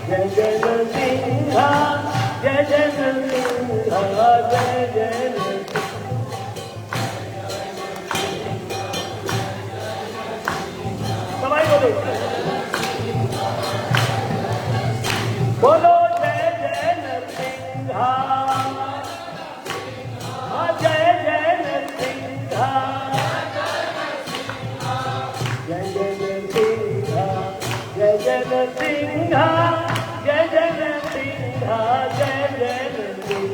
C: जय जय नरसिंह, जय जय नरसिंह, जय जय बोलो जय जय नरसिंह, जय जय नरसिंह, जय जय नरसिंह, जय जय नरसिंह, जय जय नरसिंह, जय जय नरसिंह।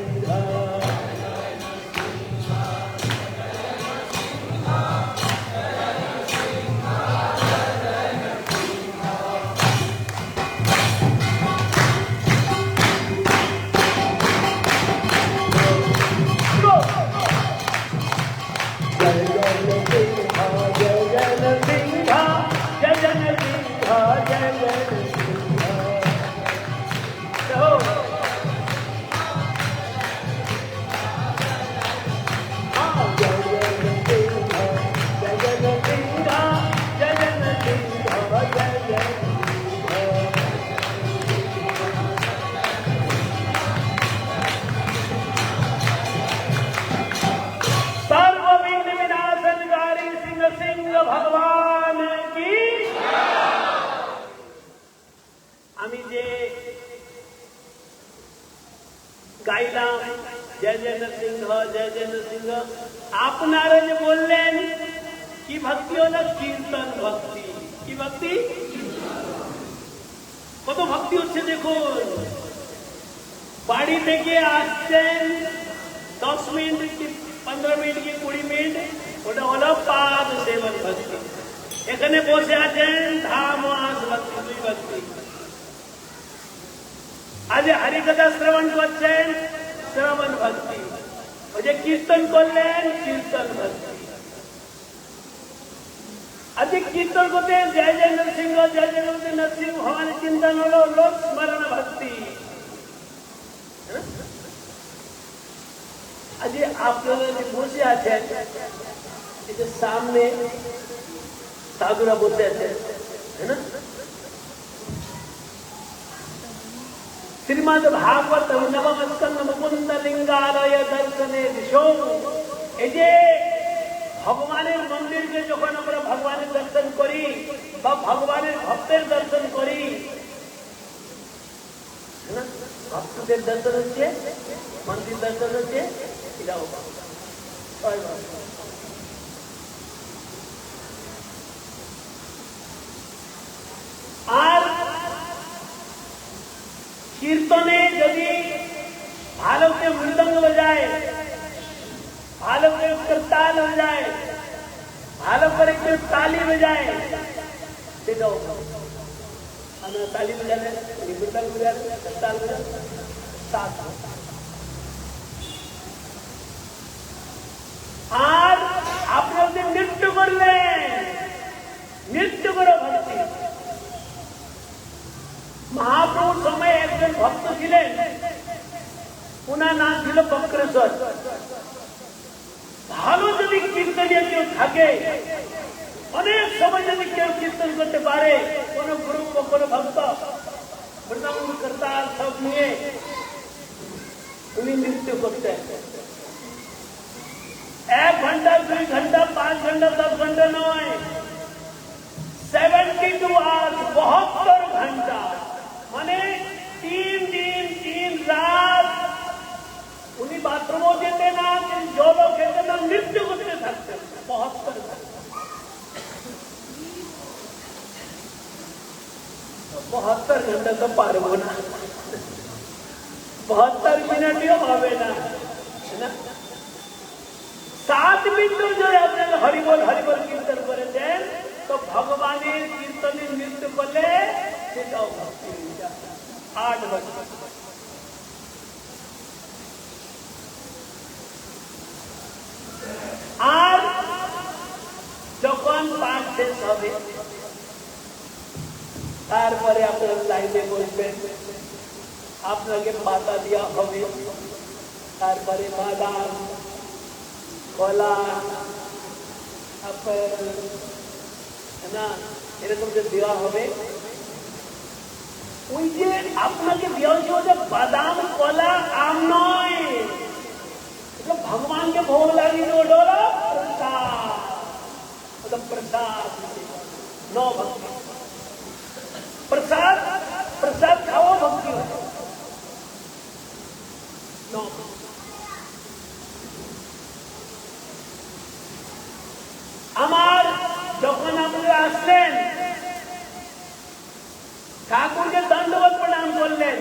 C: भगवान की। আমি যে গাইলাম জয় জয় নরসিংহ, জয় জয় নরসিংহ, আপনারা যে বললেন কি ভক্তি হলো? কীর্তন ভক্তি। কি ভক্তি? কত ভক্তি হচ্ছে দেখুন। বাড়ি থেকে আসছেন 10 মিনিট 15 মিনিট কি 20 মিনিট, ওটা হলো পাদ সেবন ভক্তি। এখানে বসে আছেন ধাম ও আস ভক্তি, 2 ভক্তি। আজ হরিকথা শ্রবণ করছেন, শ্রবণ ভক্তি। ওই যে কীর্তন করলেন, কীর্তন ভক্তি। আজকে কীর্তন করতে জয় জয় নরসিংহ, জয় জয় নরসিংহ ভগবানের চিন্তন হলো লোক স্মরণ ভক্তি। আজ আপনারা যে বসে আছেন, এই যে সামনে সাধুরা বসে আছেন, है ना? শ্রীমদ ভাগবত নবম স্কন্ধ মুকুন্দ লিঙ্গালয় দর্শনে দিশো। এই যে ভগবানের মন্দিরকে যখন আমরা ভগবানের দর্শন করি বা ভগবানের ভক্তের দর্শন করি, ভক্তদের দর্শন হচ্ছে, মন্দির দর্শন হচ্ছে, এটাও আর কীর্তনে যদি ভালো করে মৃদঙ্গ বাজায়, ভালো করে করতাল হয়ে যায়, ভালো করে কেউ তালি বাজায়, সেটাও আমরা তালি বাজালে, মৃদঙ্গ বাজালে, করতাল বাজালে, আর আপনারা যদি নৃত্য করলেন, নৃত্য করো ভক্তি। মহাপ্রভুর সময় একজন ভক্ত ছিলেন, ওনার নাম ছিল বক্রেশ্বর। ভালো যদি কীর্তনীয় কেউ থাকে, অনেক সময় যদি কেউ কীর্তন করতে পারে, কোন গুরু কোন ভক্ত মৃদঙ্গ করতাল সব নিয়ে উনি নৃত্য করতেন। 1 ঘন্টা, 2 ঘন্টা, 5 ঘন্টা, 10 ঘন্টা নয়, 72 আওয়ার্স, 72 ঘন্টা, মানে 3 দিন 3 রাত উনি বাথরুমও যেতে না, জলও খেতে না, নৃত্য করতে থাকতেন 72 ঘন্টা। 72 ঘন্টা তো পারবো না, 72 মিনিটও হবে না, 7 মিনিট যদি আপনারা হরিবল হরিবল কীর্তন করেছেন, তো ভগবানের কীর্তনের নৃত্য করলে সেটাও ভক্তি হয়ে যায়। 8 ভক্তি। আর যখন পাঠ শেষ হবে, তারপরে আপনার লাইনে বসবেন, আপনাকে পাতা দেওয়া হবে, তারপরে বাদাম, কলা, আপেল, না এরকম যে দেওয়া হবে। ওই যে আপনাকে দেওয়া হচ্ছে, ওটা বাদাম, কলা, আম নয়, ভগবান के भोग लगी, ओटा प्रसाद, ओटा प्रसाद, 9 भक्ति। प्रसाद प्रसाद खाओ, भक्ति हो 9। আমার যখন আপনারা আসলেন, ঠাকুরকে দণ্ডবত প্রণাম করলেন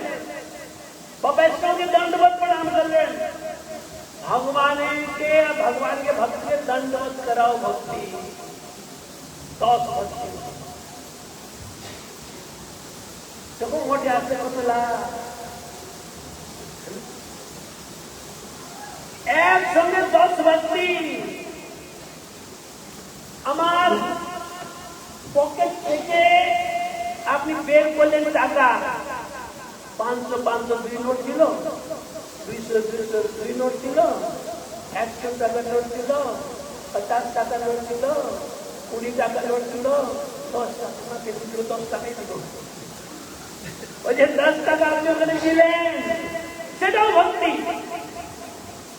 C: বা বৈষ্ণবকে দণ্ডবত প্রণাম করলেন, भगवान के भक्त के दंडवत कराओ भक्ति, 10 भक्ति। देखो मोटे आते मिला एक संगे 10 भक्ति। আমার পকেট থেকে আপনি বের করলেন টাকা, 500 500 2 নোট ছিল, 200 200 2 নোট ছিল, 100 টাকা নোট ছিল, 50 টাকা নোট ছিল, 20 টাকা নোট ছিল, 10 টাকা কেটে দিল, 10 টাকাই দিল। ওই যে 10 টাকা আপনি ওখানে দিলেন, সেটাও ভক্তি।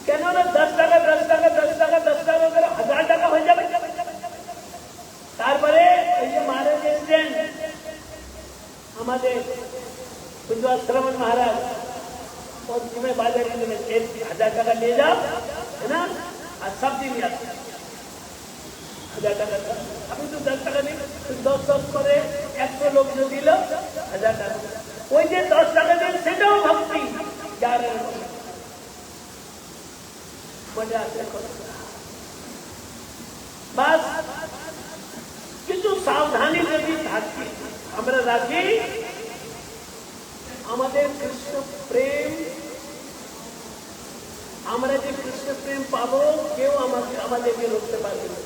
C: কেন না 10 টাকা 10 টাকা 10 টাকা 10 টাকা করে 1000 টাকা হয়ে যাবে। তারপরে ওই যে মহারাজ এসছেন, আমাদের श्रवण महाराज, और तुम्हें बाजार 1000 টাকা ले जाओ, है ना, और सब दिन 1000 টাকা। अभी तो 10 টাকা नहीं, 10 করে 100 লোক जो দিল 1000 টাকা, ওই যে 10 টাকা দেন, সেটাও ভক্তি। মনে আছে বাস কিছু সাবধানী যদি থাকি আমরা রাখি আমাদের কৃষ্ণ প্রেম আমরা যে কৃষ্ণ প্রেম পাবো কেউ আমাদেরকে রুখতে পারবে না।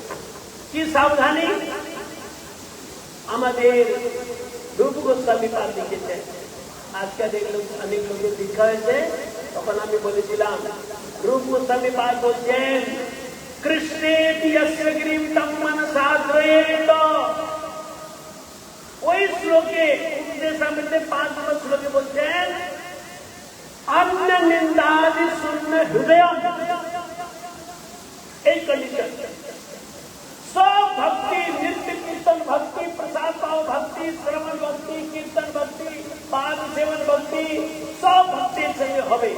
C: কি সাবধানী আমাদের রূপ গোস্বামী পাল লিখেছেন আজকে দেখলো অনেক লোকের দীক্ষা হয়েছে তখন আমি বলেছিলাম রূপ গোস্বামী পাল বলছেন কৃষ্ণে গিরিম মনসা ধ্রয়েত ওই শ্লোকে উপদেশামৃতে 5 নম্বর শ্লোকে বলছেন अन्य निंदादि शून्य हृदय एक कंडीशन सब भक्ति नित्य कीर्तन भक्ति प्रसाद भाव भक्ति श्रवण भक्ति कीर्तन भक्ति पाद सेवन भक्ति सब भक्ति संगे হবে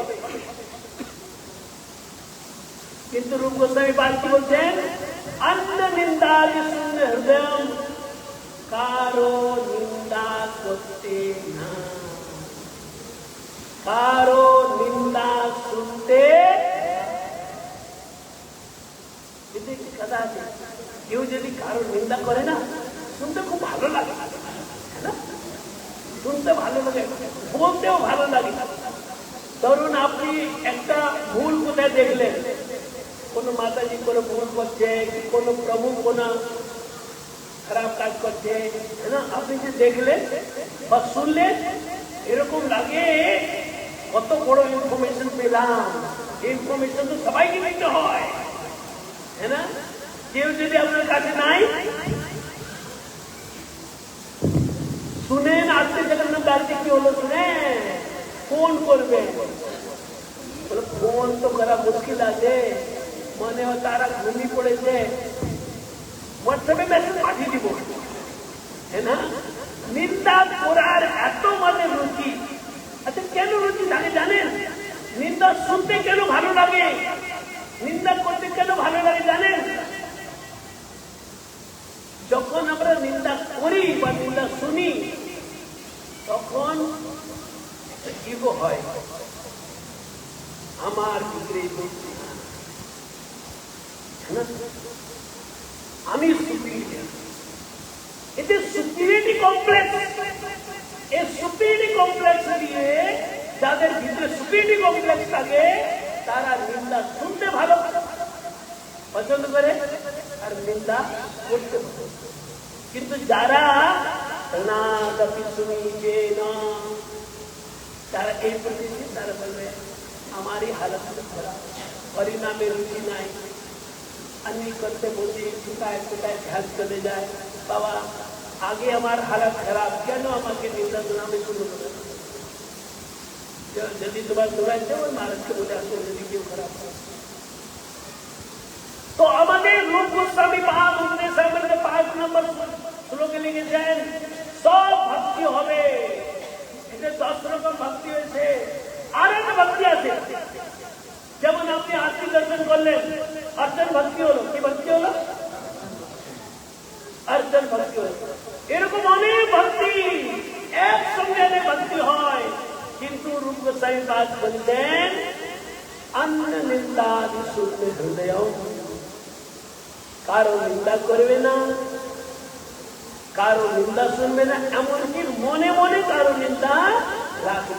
C: কিন্তু রূপ গোস্বামী পাল কি বলছেন अन्य निंदादि शून्य हृदय কারো নিন্দা করতে না কারো নিন্দা শুনতে কথা আছে কেউ যদি কারো নিন্দা করে না শুনতে খুব ভালো লাগে শুনতে ভালো লাগে বলতেও ভালো লাগে ধরুন আপনি একটা ভুল কোথায় দেখলেন কোন মাতাজি কোনো ভুল করছে কোন প্রভু কোন খারাপ কাজ করছে আপনি যে দেখলেন বা শুনলেন এরকম লাগে কত বড় ইনফরমেশন পেলাম ইনফরমেশন তো সবাইকে নিতে হয় হ্যাঁ না কেউ যদি আপনার কাছে নাই শুনেন আজকে জগন্নাথ দাসজি কি হলো শুনেন ফোন করবেন ফোন তো করা মুশকিল আছে মনে হয় তারা ঘুমিয়ে পড়েছে হোয়াটসঅ্যাপে মেসেজ পাঠিয়ে দিব হ্যাঁ না নিন্দা করার এত মানে রুচি আচ্ছা কেন রুচি থাকে জানেন নিন্দা শুনতে কেন ভালো লাগে নিন্দা করতে কেন ভালো লাগে জানেন যখন আমরা নিন্দা করি বা নিন্দা শুনি তখন ইগো হয় আমার ভিতরে আমি সুপিরিয়র এতে সুপিরিয়রিটি কমপ্লেক্স এই সুপিরিয়রিটি কমপ্লেক্স দিয়ে যাদের ভিতরে সুপিরিয়রিটি কমপ্লেক্স থাকে তারা নিন্দা শুনতে ভালো পছন্দ করে আর নিন্দা করতে ভালো কিন্তু যারা না কপি শুনিছে না তারা এই প্রতিদিন তারা বলবে আমারই হালত খারাপ পরিণামে রুচি নাই আমি করতে বলছি কোথায় কোথায় ধ্যান চলে যায় বাবা আগে আমার হালত খারাপ কেন আমাকে নিন্দা শোনাবে শুরু করে যদি তোমার দৌড়াচ্ছে ওই মানুষকে বলে আসো যদি কেউ খারাপ হয় তো আমাদের রূপ গোস্বামী পাল উপদেশামৃতে 5 নম্বর শ্লোকে লিখেছেন সব ভক্তি হবে এতে 10 রকম ভক্তি হয়েছে আর একটা ভক্তি আছে যেমন আপনি আরতি দর্শন করলেন অর্চন ভক্তি হলো কি ভক্তি হলো অর্চন ভক্তি হলো এরকম অনেক ভক্তি একসঙ্গে অনেক ভক্তি হয় কিন্তু রূপ গোস্বামী পাল বললেন অন্য নিন্দা শুনলে হৃদয় কারো নিন্দা করবে না কারো নিন্দা শুনবে না এমনকি মনে মনে কারো নিন্দা রাখবে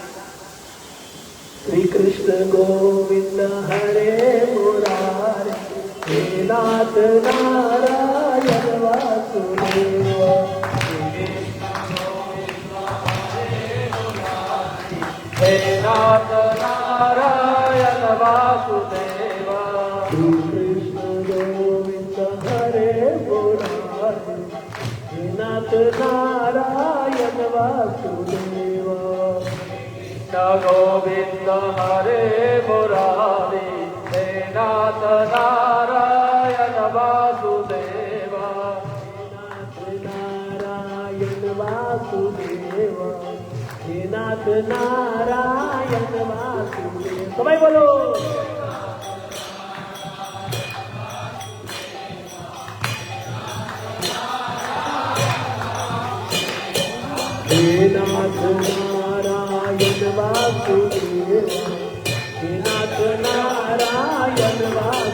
C: শ্রীকৃষ্ণ গোবিন্দ হরে মুরারে হে নাথ নারায়ণ বাসুদেব
A: हे नाथ नारायण वासुदेव
C: कृष्ण गोविंद हरे मुरारे हे नाथ नारायण वासुदेव
A: न गोविंद हरे मुरारी हे नाथ नारायण वासुदेव
C: नाथ नारायण वासुदेव हे नाथ नारायण वासुदेव सबाई बोलो हे नाथ नारायण वासुदेव हे नाथ नारायण वासुदेव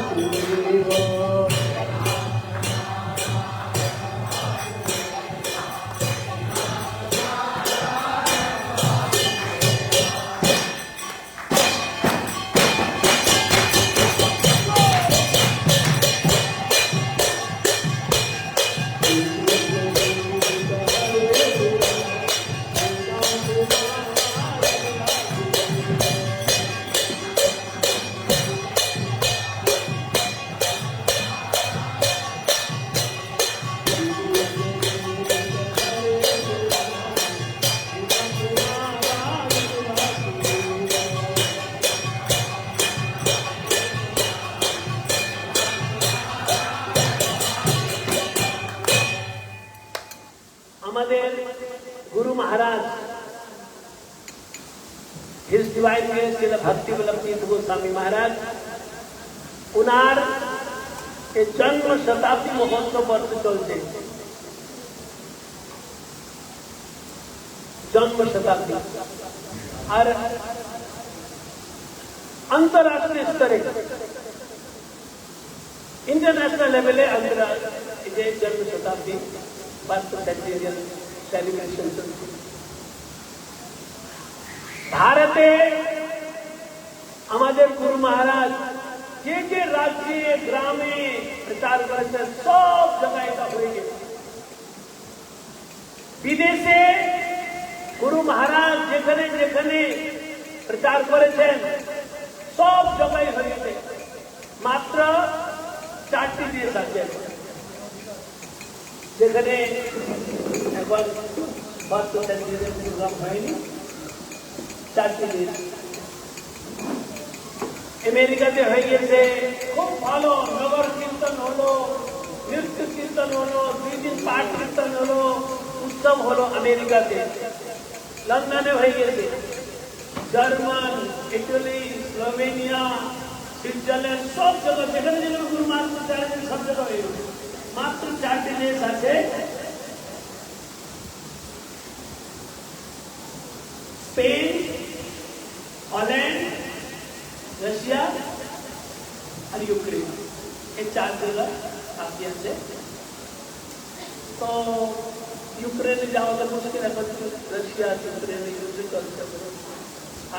C: আমাদের গুরু মহারাজ হিজ ডিভাইন গ্রেস শ্রীল ভক্তি বল্লভ तीर्थ गोस्वामी महाराज उनार के जन्म शताब्दी महोत्सव वर्ष चलते जन्म शताब्दी और अंतरराष्ट्रीय स्तरे इंटरनेशनल लेवल अंतरराष्ट्रीय जन्म शताब्दी बर्थ सेंचुरियन सेलिब्रेशन चलते भारते हमारे गुरु महाराज जे राज्य ग्रामे प्रचार करते सब जगह এটা হয়ে গেছে বিদেশে গুরু মহারাজ যেখানে যেখানে প্রচার করেছেন সব জায়গায় হয়েছে মাত্র 4টি দেশ আছে যেখানে এখন বার্থ সেন্চুরিয়ান প্রোগ্রাম হয়নি 4টি দেশ আমেরিকাতে হয়ে গেছে খুব ভালো নগর কীর্তন হলো নৃত্য কীর্তন হলো 2 দিন পাঠ কীর্তন হলো উৎসব হলো আমেরিকাতে লন্ডনে হয়ে গেছে জার্মান ইটালি স্লোভেনিয়া সুইজারল্যান্ড সব জায়গায় যেখানে যেখানে গুরু মহারাজ চাইছেন সব জায়গায় হয়ে গেছে মাত্র 4টি দেশ আছে स्पेन हॉलैंड रशिया और यूक्रेन ये 4 जगह आसिया से तो यूक्रेन जाओ तो मुश्किल है रशिया यूक्रेन युद्ध चलते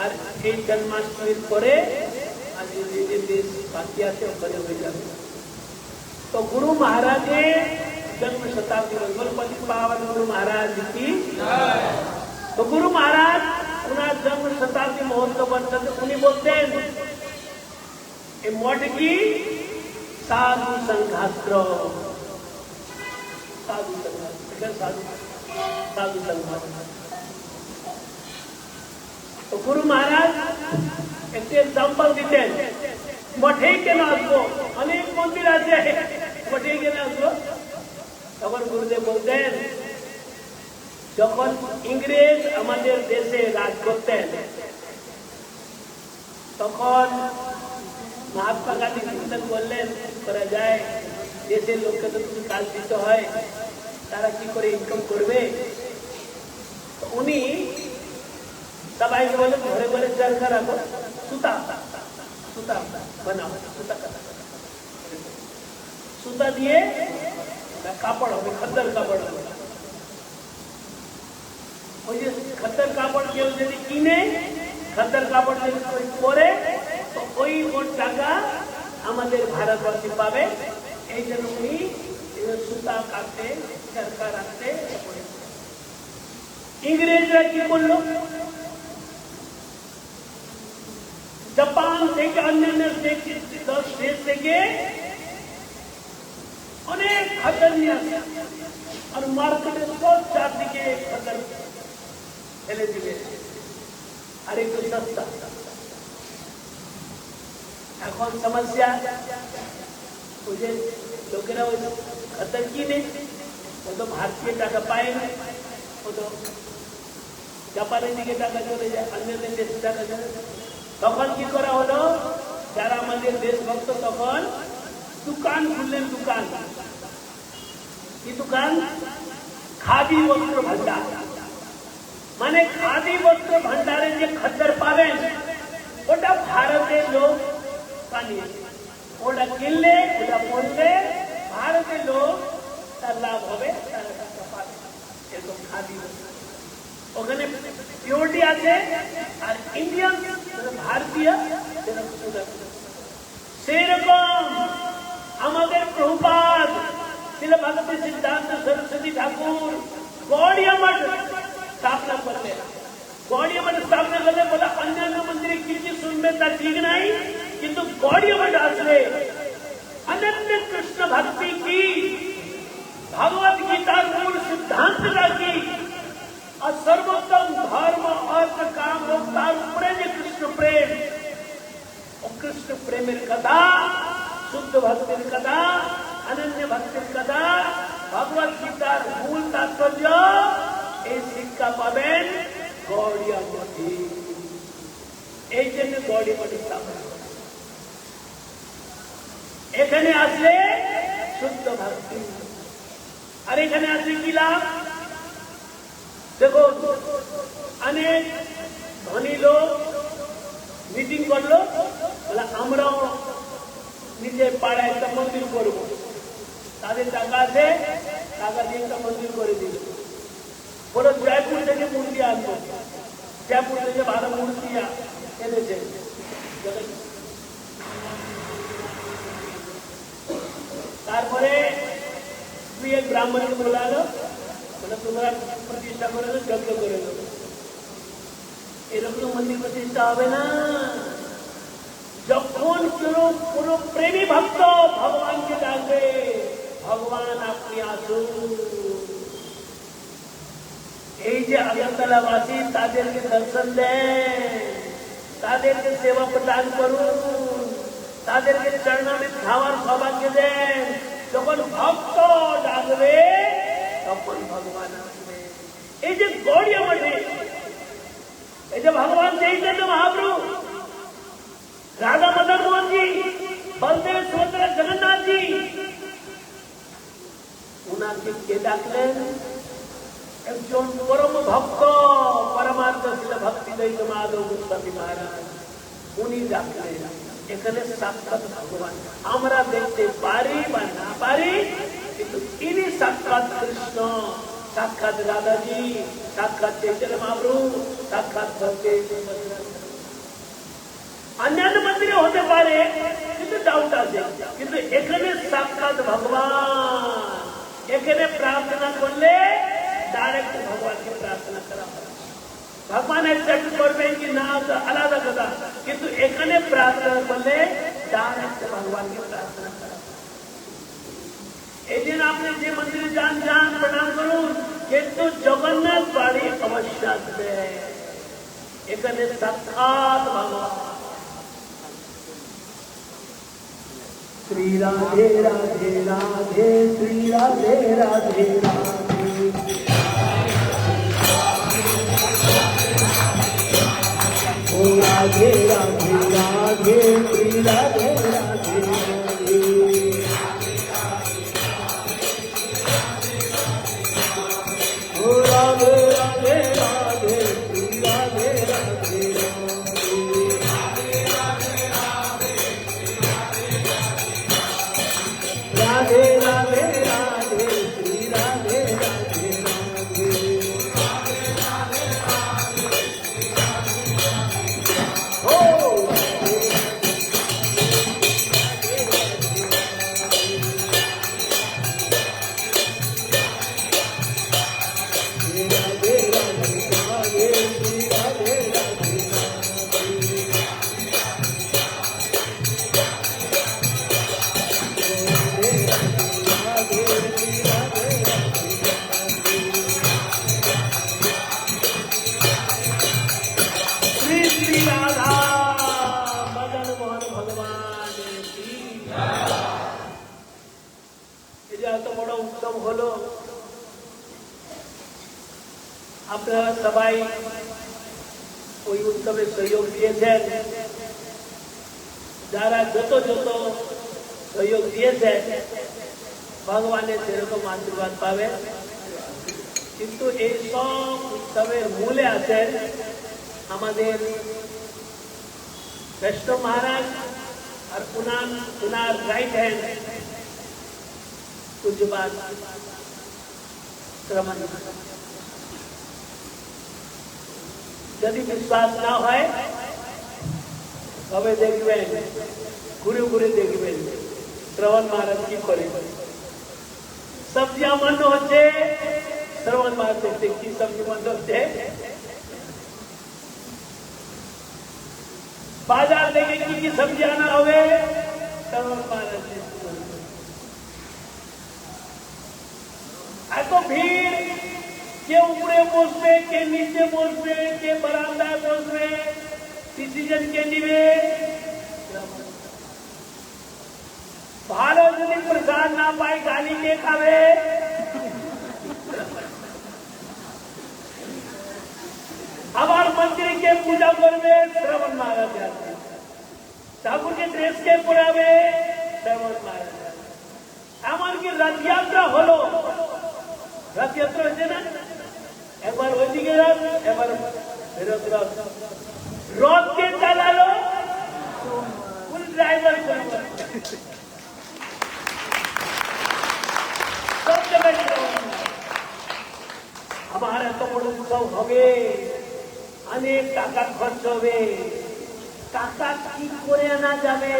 C: और এই জন্মাষ্টমীর পরে আজ যে দেশ বাকি আছে ওখানে হয়ে যাবে तो गुरु महाराज जन्म शताब्दी गणपति पावन गुरु महाराज की तो गुरु महाराज उन्हें जन्म शताब्दी महोत्सव वर्ष उन्हें बोलते हैं मठ की साधु संघास्त्र साधु संघास्त्र साधु संघास्त्र तो गुरु महाराज एक एग्जाम्पल देते हैं मठे के नाचबो अनेक मंदिर আছে मठे के नाचबो তখন গুরুদেব বলতেন যখন ইংরেজ আমাদের দেশে রাজ করতেন তখন মহাত্মা গান্ধী চিন্তা করলেন করা যায় দেশের লোককে তো কিছু কাজ দিতে হয় তারা কি করে ইনকাম করবে উনি সবাইকে বললেন ঘরে ঘরে চরখা রাখো সুতা সুতা বানাও সুতা কাটা সুতা দিয়ে কাপড় হবে খদ্দর কাপড় হবে ওই যে খদ্দর কাপড় কেউ যদি কিনে খদ্দর কাপড় যদি পরে তো ওই টাকা আমাদের ভারতবাসী পাবে এই জন্য উনি সুতা কাটতে চরখা রাখতে ইংরেজরা কি করলো জাপান থেকে অন্যান্য দেশ থেকে অনেক খদ্দর নিয়ে আসে আর মার্কেটে সব চারদিকে খদ্দর ফেলে দিবে আর একটু সস্তা এখন সমস্যা ওই যে লোকেরা ওই খদ্দর কিনে ও তো ভারতীয় টাকা পায় না ও তো জাপানের দিকে টাকা চলে যায় অন্য দেশে টাকা চলে যায় তখন কি করা হলো যারা আমাদের দেশভক্ত তখন দোকান খুললেন দোকান কি দোকান খাদি বস্ত্র ভান্ডার মানে খাদি বস্ত্র ভান্ডারে যে খদ্দর পাবেন ওটা ভারতের লোক বানিয়ে ওটা কিনলে ওটা পড়লে ভারতের লোক তার লাভ হবে তারা টাকা পাবে এরকম খাদি ওখানে পিওরিটি আছে আর ইন্ডিয়ান ভারতীয় সেরকম আমাদের প্রভুপাদ শ্রীল ভক্তি সিদ্ধান্ত সরস্বতী ঠাকুর গৌড়িয়া মঠ স্থাপনা করলেন গৌড়িয়া মঠ স্থাপনা করলে বলে অন্যান্য মন্দিরে কি কি শুনবে তা ঠিক নাই কিন্তু গৌড়িয়া মঠ আসলে अनन्य कृष्ण भक्ति की भगवत गीता मूल सिद्धांतता की और सर्वोत्तम धर्म अर्थ काम मोक्ष प्रेम कृष्ण प्रेम और कृष्ण प्रेम कथा शुद्ध भक्ति कथा अनन्य भक्ति कथा भगवत गीता मूल तात्पर्य শিক্ষা পাবেন গৌড়িয়া মঠে। এই জন্য গৌড়িয়া মঠে স্থাপনা করা। এখানে আসলে শুদ্ধ ভক্তি, আর এখানে আসলে কি লাভ? দেখো, অনেক ধনী লোক মিটিং করলো, বলে আমরাও নিজের পাড়ায় একটা মন্দির করবো। তাদের টাকা আছে, টাকা দিয়ে একটা মন্দির করে দিল। বলো জয়পুর থেকে মূর্তি আনবো, জয়পুর থেকে ভালো মূর্তি এনেছে। তারপরে তুই এক ব্রাহ্মণকে বলালো, বলে তোমরা প্রতিষ্ঠা করে দো, যজ্ঞ করে দেবো। এরকম মন্দির প্রতিষ্ঠা হবে না। যখন পুরো প্রেমী ভক্ত ভগবানকে ডাকবে, ভগবান আপনি আসুন। এই যে আগরতলাবাসী, তাদেরকে দর্শন দেন, তাদেরকে সেবা প্রদান করুন, তাদেরকে চরণামৃত খাওয়ার সৌভাগ্য দেন। যখন ভক্ত ডাকবে তখন ভগবান আসবে। এই যে গৌড়িয়া মঠে, এই যে ভগবান চৈতন্য মহাপ্রভু, রাধা মদন মোহন জি, বলদেব সুভদ্রা জগন্নাথ জি, উনাকে কে ডাকলেন? একজন পরম ভক্ত পরমার্থ ছিল ভক্তি দৈত মাধব গোস্বামী মহারাজ, উনি ডাকলেন। এখানে সাক্ষাৎ ভগবান আমরা দেখতে পারি বা না পারি, কিন্তু ইনি সাক্ষাৎ কৃষ্ণ, সাক্ষাৎ রাধাজি, সাক্ষাৎ চৈতন্য মহাপ্রভু, সাক্ষাৎ ভক্তি। অন্যান্য মন্দিরে হতে পারে, কিন্তু ডাউট আছে। কিন্তু এখানে সাক্ষাৎ ভগবান, এখানে প্রার্থনা করলে ডাইরেক্ট ভগবানকে প্রার্থনা করা হয়। ভগবান একসেপ্ট করবেন কি না আলাদা কথা, কিন্তু এখানে প্রার্থনা করলে ডাইরেক্ট ভগবানকে প্রার্থনা করা হয়। এই দিন আপনি যে মন্দিরে যান, যান প্রণাম করুন, কিন্তু জগন্নাথ বাড়ি অবশ্য আসবে। এখানে সাক্ষাৎ ভগবান। श्री राधे राधे राधे, श्री राधे राधे राधे, ओ राधे राधे राधे, श्री राधे राधे राधे, ओ राधे राधे राधे, श्री राधे राधे राधे। राधे राधे राधे, श्री राधे राधे राधे, ओ राधे राधे राधे, श्री राधे राधे হলো। আপনারা সবাই ওই উৎসবে সহযোগ দিয়েছেন। যারা যত যত সহযোগ দিয়েছেন, ভগবানের সেরকম আশীর্বাদ পাবেন। কিন্তু এই সব উৎসবের মূলে আছেন আমাদের বৈষ্ণব মহারাজ, আর উনার রাইট হ্যান্ড পূজ্যপাদ শ্রমণ। যদি বিশ্বাস না হয় তবে দেখবেন, ঘুরে ঘুরে দেখবেন শ্রবণ মহারাজ কি করে। সবজিয়া মন্ড হচ্ছে, শ্রবণ মহারাজ দেখতে কি সবজি মন্ড হচ্ছে। বাজার থেকে কি কি সবজি আনা হবে, শ্রবণ মহারাজ এত ভিড়, কে উপরে বসবে, কে নিচে বসবে, কে বারান্দায় বসবে, ডিসিশন কে নিবে। ভালো যদি প্রসাদ না পাই, গালি কে খাবে। করবে শ্রবণ মহারাজ আসবে, ঠাকুরকে ড্রেস কে পরাবে শ্রবণ মহারাজ আসবে। এমনকি রথযাত্রা হলো, রথযাত্রা হয়েছে না, একবার ওইদিকে রথ, এবার ফেরত রথ, রথকে চালালো ফুল ড্রাইভার করে, সব জায়গায় শ্রবণ মহারাজ। আমার এত বড় উৎসব হবে, অনেক টাকা খরচ হবে, টাকা কি করে আনা যাবে?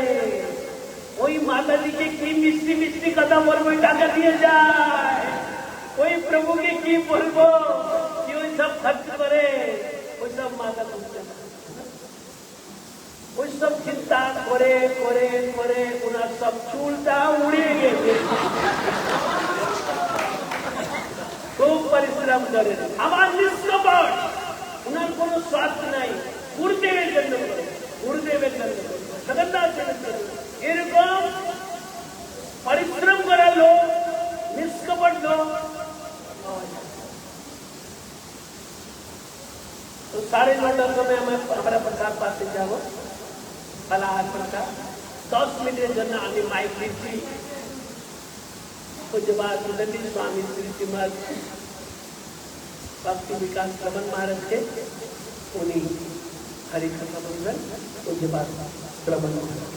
C: ওই মাতাজিকে কি মিষ্টি মিষ্টি কথা বলবো, টাকা দিয়ে যায়, ওই প্রভুকে কি বলবো কি ওই সব খরচ করে, ওই সব মাতা বুঝতে না, ওই সব চিন্তা করে করে করে ওনার সব চুলটা উড়িয়ে গেছে, খুব পরিশ্রম করে, আবার নিষ্কপট, ওনার কোন স্বার্থ নাই, গুরুদেবের জন্য করে, গুরুদেবের জন্য করে, জগন্নাথ দেবের জন্য, এরকম পরিশ্রম করা লোক, নিষ্কপট লোক। তো 9:30 समय हमारा प्रसाद पाते जाओ, फलाहार प्रसाद 10 मिनिटेर জন্য আমি মাইক দিচ্ছি। उसके बाद मुदंडी स्वामी श्री श्रीमद भक्ति विकास रमन महाराज के उन्हीं हरि कथा बोलकर उसके बाद रमन महाराज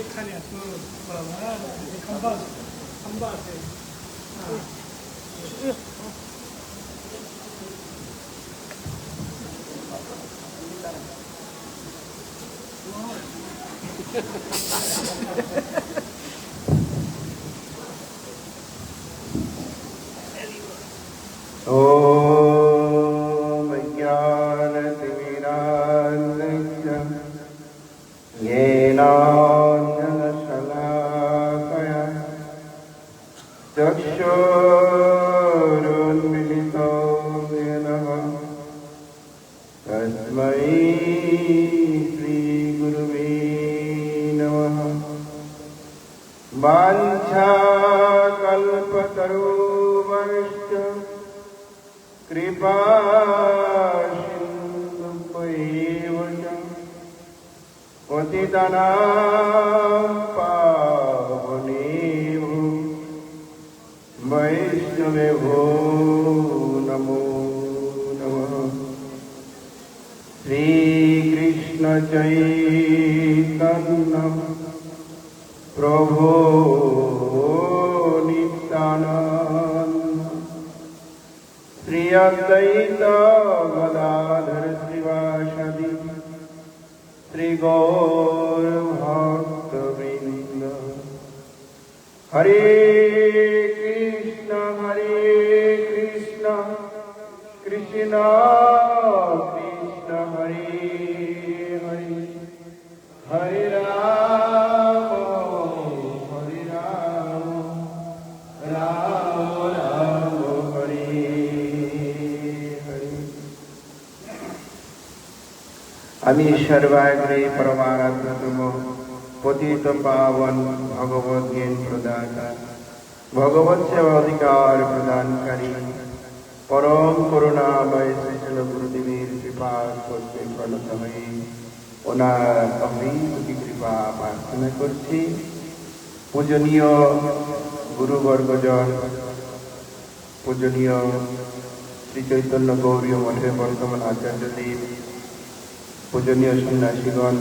D: এখানে আসো বাবা, খাম্বা খাম্বা আছে।
A: ओम ज्ञानतिमिरान्धस्य येनाञ्जनशलाकया चक्षुरुन्मिलितो येन तस्मै श्रीगुरुवे नमः। वाञ्छाकल्पतरुभ्यश्च कृपासिन्धुभ्यैव च पतितानां पावनेभ्यो वैष्णवेभ्यो नमो नमः। श्रीकृष्ण चैतन्य प्रभो नित्यानन्द श्री अद्वैत गदाधर श्रीवासदि श्री गौर भक्तवृंद। हरे कृष्ण कृष्ण कृष्ण हरे हरे, हरे राम राम राम हरे हरे। আমি সর্বাগ্রে পরমারাধ্যতম পতিত পাবন ভগবত জ্ঞান প্রদাতা ভগবত সেবা অধিকার প্রদানকারী পরম করুণাময় শ্রীল গুরুদেবের কৃপা করতে প্রণত হয়ে ওনার অমৃত কৃপা প্রার্থনা করছি। পূজনীয় গুরুবর্গজন, পূজনীয় শ্রী চৈতন্য গৌরীয় মঠের বর্তমান আচার্যদেব, পূজনীয় সন্ন্যাসীগণ,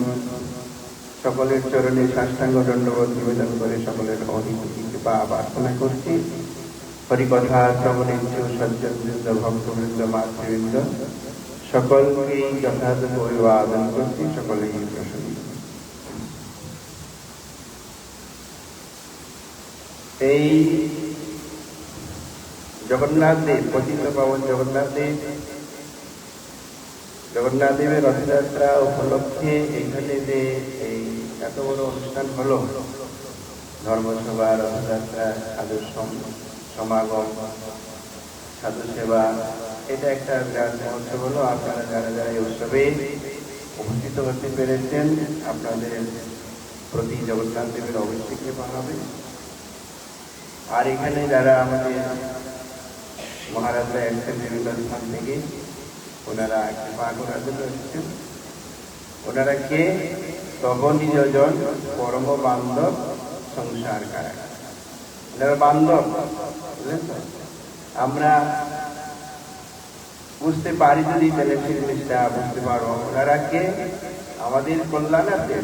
A: সকলের চরণে সাষ্টাঙ্গ দণ্ডবোধ নিবেদন করে সকলের অহিত কৃপা প্রার্থনা করছি। হরিকথা শ্রবণেচ্ছু সজ্জনবৃন্দ, ভক্তবৃন্দ, মাতৃবৃন্দ সকলকেই যথাযথ অভিবাদন করছি, সকলেই প্রসন্ন। এই জগন্নাথ দেব, পতিত পাবন জগন্নাথ দেবের রথযাত্রা উপলক্ষে এইখানে যে এই এত বড় অনুষ্ঠান হলো, ধর্মসভা, রথযাত্রা, সাধু সমাগম, সাধু সেবা,
E: এটা একটা বিরাট মহোৎসব হলো। আপনারা যারা যারা এই উৎসবে উপস্থিত হতে পেরেছেন, আপনাদের প্রতি জগন্নাথ দেবের অবশ্যই কৃপা হবে। আর এখানে যারা আমাদের মহারাজরা এসেছেন বিভিন্ন স্থান থেকে, ওনারা কৃপা করার জন্য এসেছেন। ওনারা কে? তব নিজজন পরম বান্ধব সংসার কারা। ওনারা বান্ধব, বুঝলেন তো? আমরা বুঝতে পারি যদি তাহলে সেই জিনিসটা বুঝতে পারবো। ওনারা কে? আমাদের কল্যাণার্থে।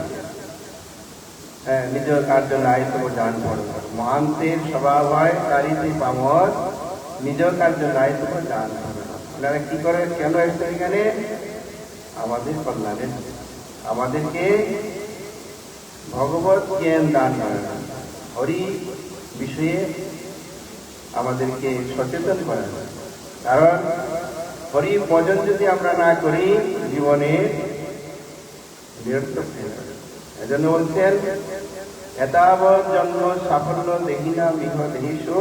E: হ্যাঁ, নিজ কার্য নাই তবু জান পড়ো, মহান্তের স্বভাব হয় কারিতে পামর, নিজ কার্য নাই তবু জান পড়ো। ওনারা কি করে, কেন এসছে এখানে? আমাদের কল্যাণের, আমাদেরকে ভগবত জ্ঞান দান করেন, হরি বিষয়ে আমাদেরকে সচেতন করেন। কারণ হরি ভজন যদি আমরা না করি জীবনে নিরর্থক হয়ে যাবে। এজন্য বলছেন, এতাবৎ জন্ম সাফল্য দেখি না মিহ দেহিষু,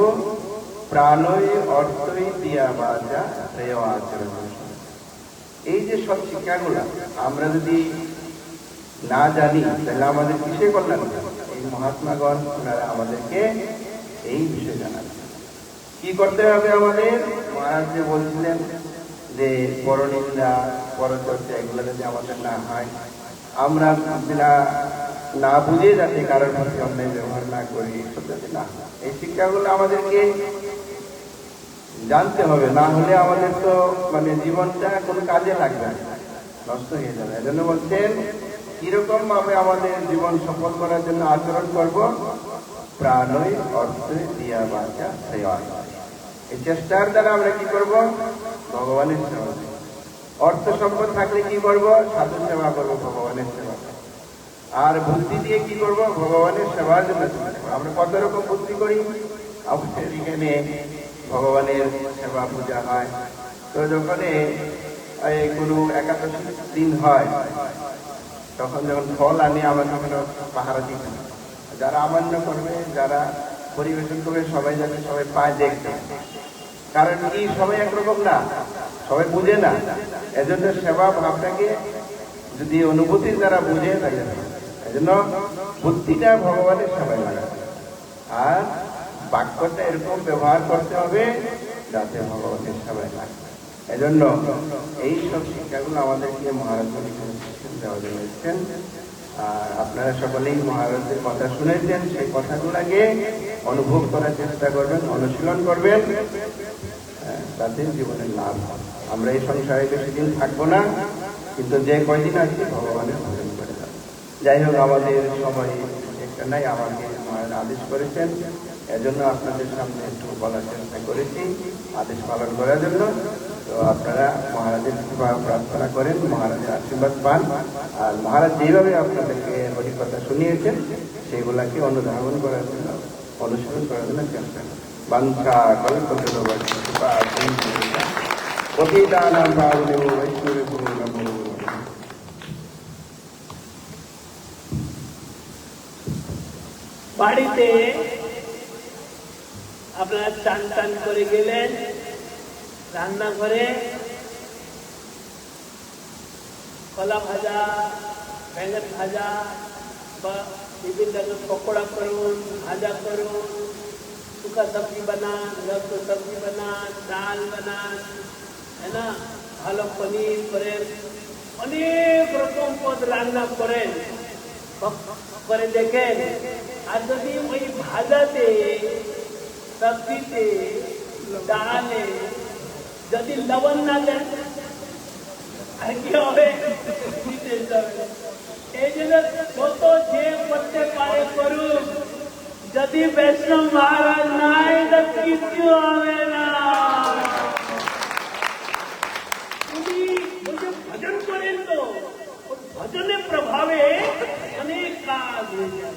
E: প্রাণই অর্থই দিয়া বাজা শ্রেয় আচরণ। এই যে সব শিক্ষাগুলো আমরা যদি না জানি তাহলে আমাদের কিসে কল্যাণ? এই মহাত্মাগণ ওনারা আমাদেরকে এই বিষয় জানাচ্ছেন। কি করতে হবে আমাদের? মহারাজ যে বলছিলেন যে পরনিন্দা, পরচর্চা এগুলো যদি আমাদের না হয়, আমরা না বুঝে যাতে কারোর প্রতি অন্যায় ব্যবহার না করি, এসব যাতে না হয়, এই শিক্ষাগুলো আমাদেরকে জানতে হবে। না হলে আমাদের তো জীবনটা কোনো কাজে লাগবে না, নষ্ট হয়ে যাবে। এজন্য বলছেন কিরকম ভাবে আমাদের জীবন সফল করার জন্য আচরণ করব? প্রাণই অর্থে দিয়া বাঁচা সেবা। এই চেষ্টার দ্বারা আমরা কি করব? ভগবানের সেবা। অর্থ সম্পদ থাকলে কি করব? সাধু সেবা করবো, ভগবানের সেবা। আর বুদ্ধি দিয়ে কি করব? ভগবানের সেবার জন্য। আমরা কত রকম বুদ্ধি করি। আমাদের এখানে ভগবানের সেবা পূজা হয়, তো যখন কোনো একাদশী দিন হয় তখন যখন ফল আনি আমরা তখন পাহারা দিতে, যারা আমান্য করবে, যারা পরিবেশন করবে, সবাই যাতে সবাই পায় দেখতে। কারণ কি, সবাই একরকম না, সবাই বুঝে না। এজন্য সেবা ভাবটাকে যদি অনুভূতির দ্বারা বুঝে তাহলে, এজন্য বুদ্ধিটা ভগবানের সেবায় লাগাবে, আর বাক্যটা এরকম ব্যবহার করতে হবে যাতে ভগবানের সেবায় লাগে। এজন্য এই সব শিক্ষাগুলো আমাদেরকে মহারাজ দেওয়া জন্য এসেছেন। আর আপনারা সকলেই মহারাজের কথা শুনেছেন, সেই কথাগুলোকে অনুভব করার চেষ্টা করবেন, অনুশীলন করবেন, তাতে জীবনের লাভ হবে। আমরা এই সংসারে বেশি দিন থাকবো না, কিন্তু যে কয়দিন আছি ভগবানের ভজন করে যাবো। যাই হোক, আমাদের সময় একটা নাই, আমাকে মহারাজ আদেশ করেছেন, এজন্য আপনাদের সামনে একটু বলার চেষ্টা করেছি, আদেশ পালন করার জন্য। তো আপনারা মহারাজের কৃপা প্রার্থনা করেন, মহারাজের আশীর্বাদ পান, আর মহারাজ যেভাবে আপনাদেরকে হরিকথা শুনিয়েছেন সেগুলাকে অনুধাবন করার জন্য, অনুসরণ করার জন্য চেষ্টা করেন। বাঞ্ছা কল্পতরুবর্ষে কৃপা সিন্ধুবিদা পতিতানাং পাবনেভ্যো বৈষ্ণবেভ্যো নমো নমঃ।
C: বাড়িতে আপনারা চান টান করে গেলেন, রান্নাঘরে কলা ভাজা, বেঙ্গন ভাজা বা বিভিন্ন পকোড়া করুন, ভাজা করুন, सूखा सब्जी बनान, रस सब्जी बनान, दाल बनान, है ना, ভালো পনির করেন, অনেক রকম পদ রান্না করেন, করে দেখেন। আর যদি ওই ভাজাতে, সবজিতে, ডালে যদি লবণ না দেন আর কি হবে? এই জন্য যত যে করতে পারে করুন, যদি বৈষ্ণব মহারাজ নাই তো কিছু হবে না। উনি ভজন করেন, তো ভজনের প্রভাবে অনেক কাজ হয়ে যায়।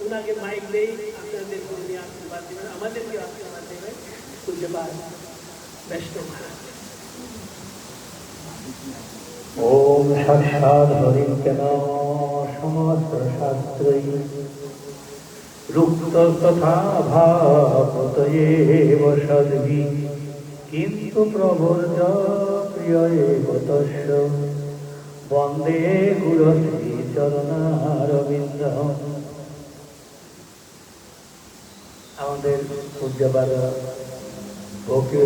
C: ওনাকে মাইক দেই, আপনাদের উনি আশীর্বাদ দেবেন, আমাদেরকে আশীর্বাদ দেবেন। বুঝতে পারেন বৈষ্ণব মহারাজ।
B: ওম সাক্ষাৎ হরিং কেন সমস্ত শাস্ত্রই রুক্ত তথা ভাবতয়েব সদ্ভি
C: কিন্তু প্রভুর প্রিয় একতস্য বন্দে গুরু শ্রী চরণারবিন্দ। আমাদের পূজ্যপাদ ভক্তি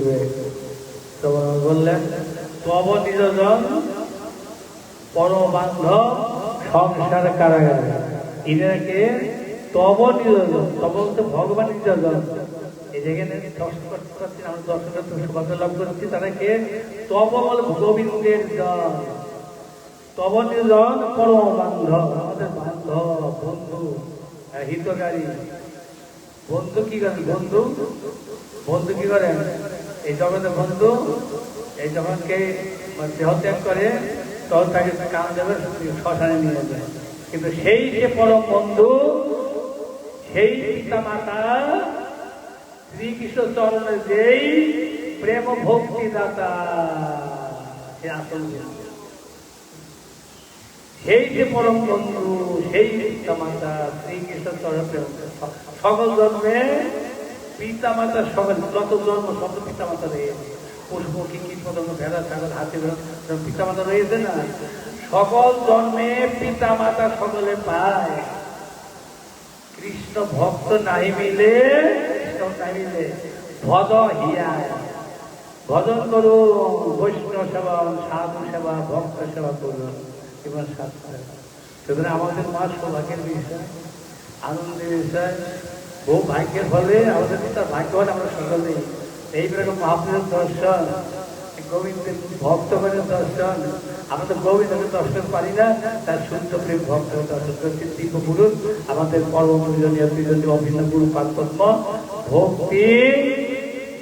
C: বললেন, তব নিরজন পরবান্ধব সংসার কারাগারে। ইনাকে তব নিরজন, তব বলতে ভগবান নিরজন। এই যেখানে দর্শন করতে পারছি, আমরা দর্শন করতে সৌভাগ্য লাভ করছি, তাদেরকে তব বল গোবিন্দের জন। তব নিরজন পরম বান্ধব, আমাদের বান্ধব বন্ধু হিতকারী। বন্ধু কি করেন? বন্ধু কি করেন? এই জগতের বন্ধু এই যখন কে দেহত্যাগ করে তখন তাকে কান দেবে, শ্মশানে নিয়ে যায়। কিন্তু সেই যে পরম বন্ধু, সেই পিতা মাতা শ্রীকৃষ্ণ চরণের যেই প্রেম ভক্তি দাতা, সে আসল সেই যে পরম বন্ধু, সেই পিতা মাতা শ্রীকৃষ্ণ চরণ প্রেম। সকল জন্মে পিতা মাতার সকল যত জন্ম সব পিতা মাতা রয়েছে। পশু পক্ষী কীট পতঙ্গ ভেড়া ছাগল হাতি পিতা মাতা রয়েছে না? সকল জন্মে পিতা মাতা সকলে পায়। কৃষ্ণ ভক্ত নাহি মিলে, কৃষ্ণ নাহি মিলে ভজ হিয়া। ভজন করুন, বৈষ্ণব সেবা, সাধু সেবা, ভক্ত সেবা করুন। এবার সুতরাং আমাদের মা সৌভাগ্যের বিষয়, আনন্দের বিষয়, বহু ভাগ্যের ফলে আমাদের তার ভাগ্যবান আমরা সকলে। এইভাবে মহাপুরের দর্শন, গোবিন্দের ভক্তগণের দর্শন। আমরা তো গোবিন্দকে দর্শন পারি না, তার শুদ্ধ প্রেম ভক্ত দর্শন করছি। দিব্য পুরুষ আমাদের পরম পূজনীয় পূজনীয় অভিন্ন গুরু পাদপদ্ম ভক্তি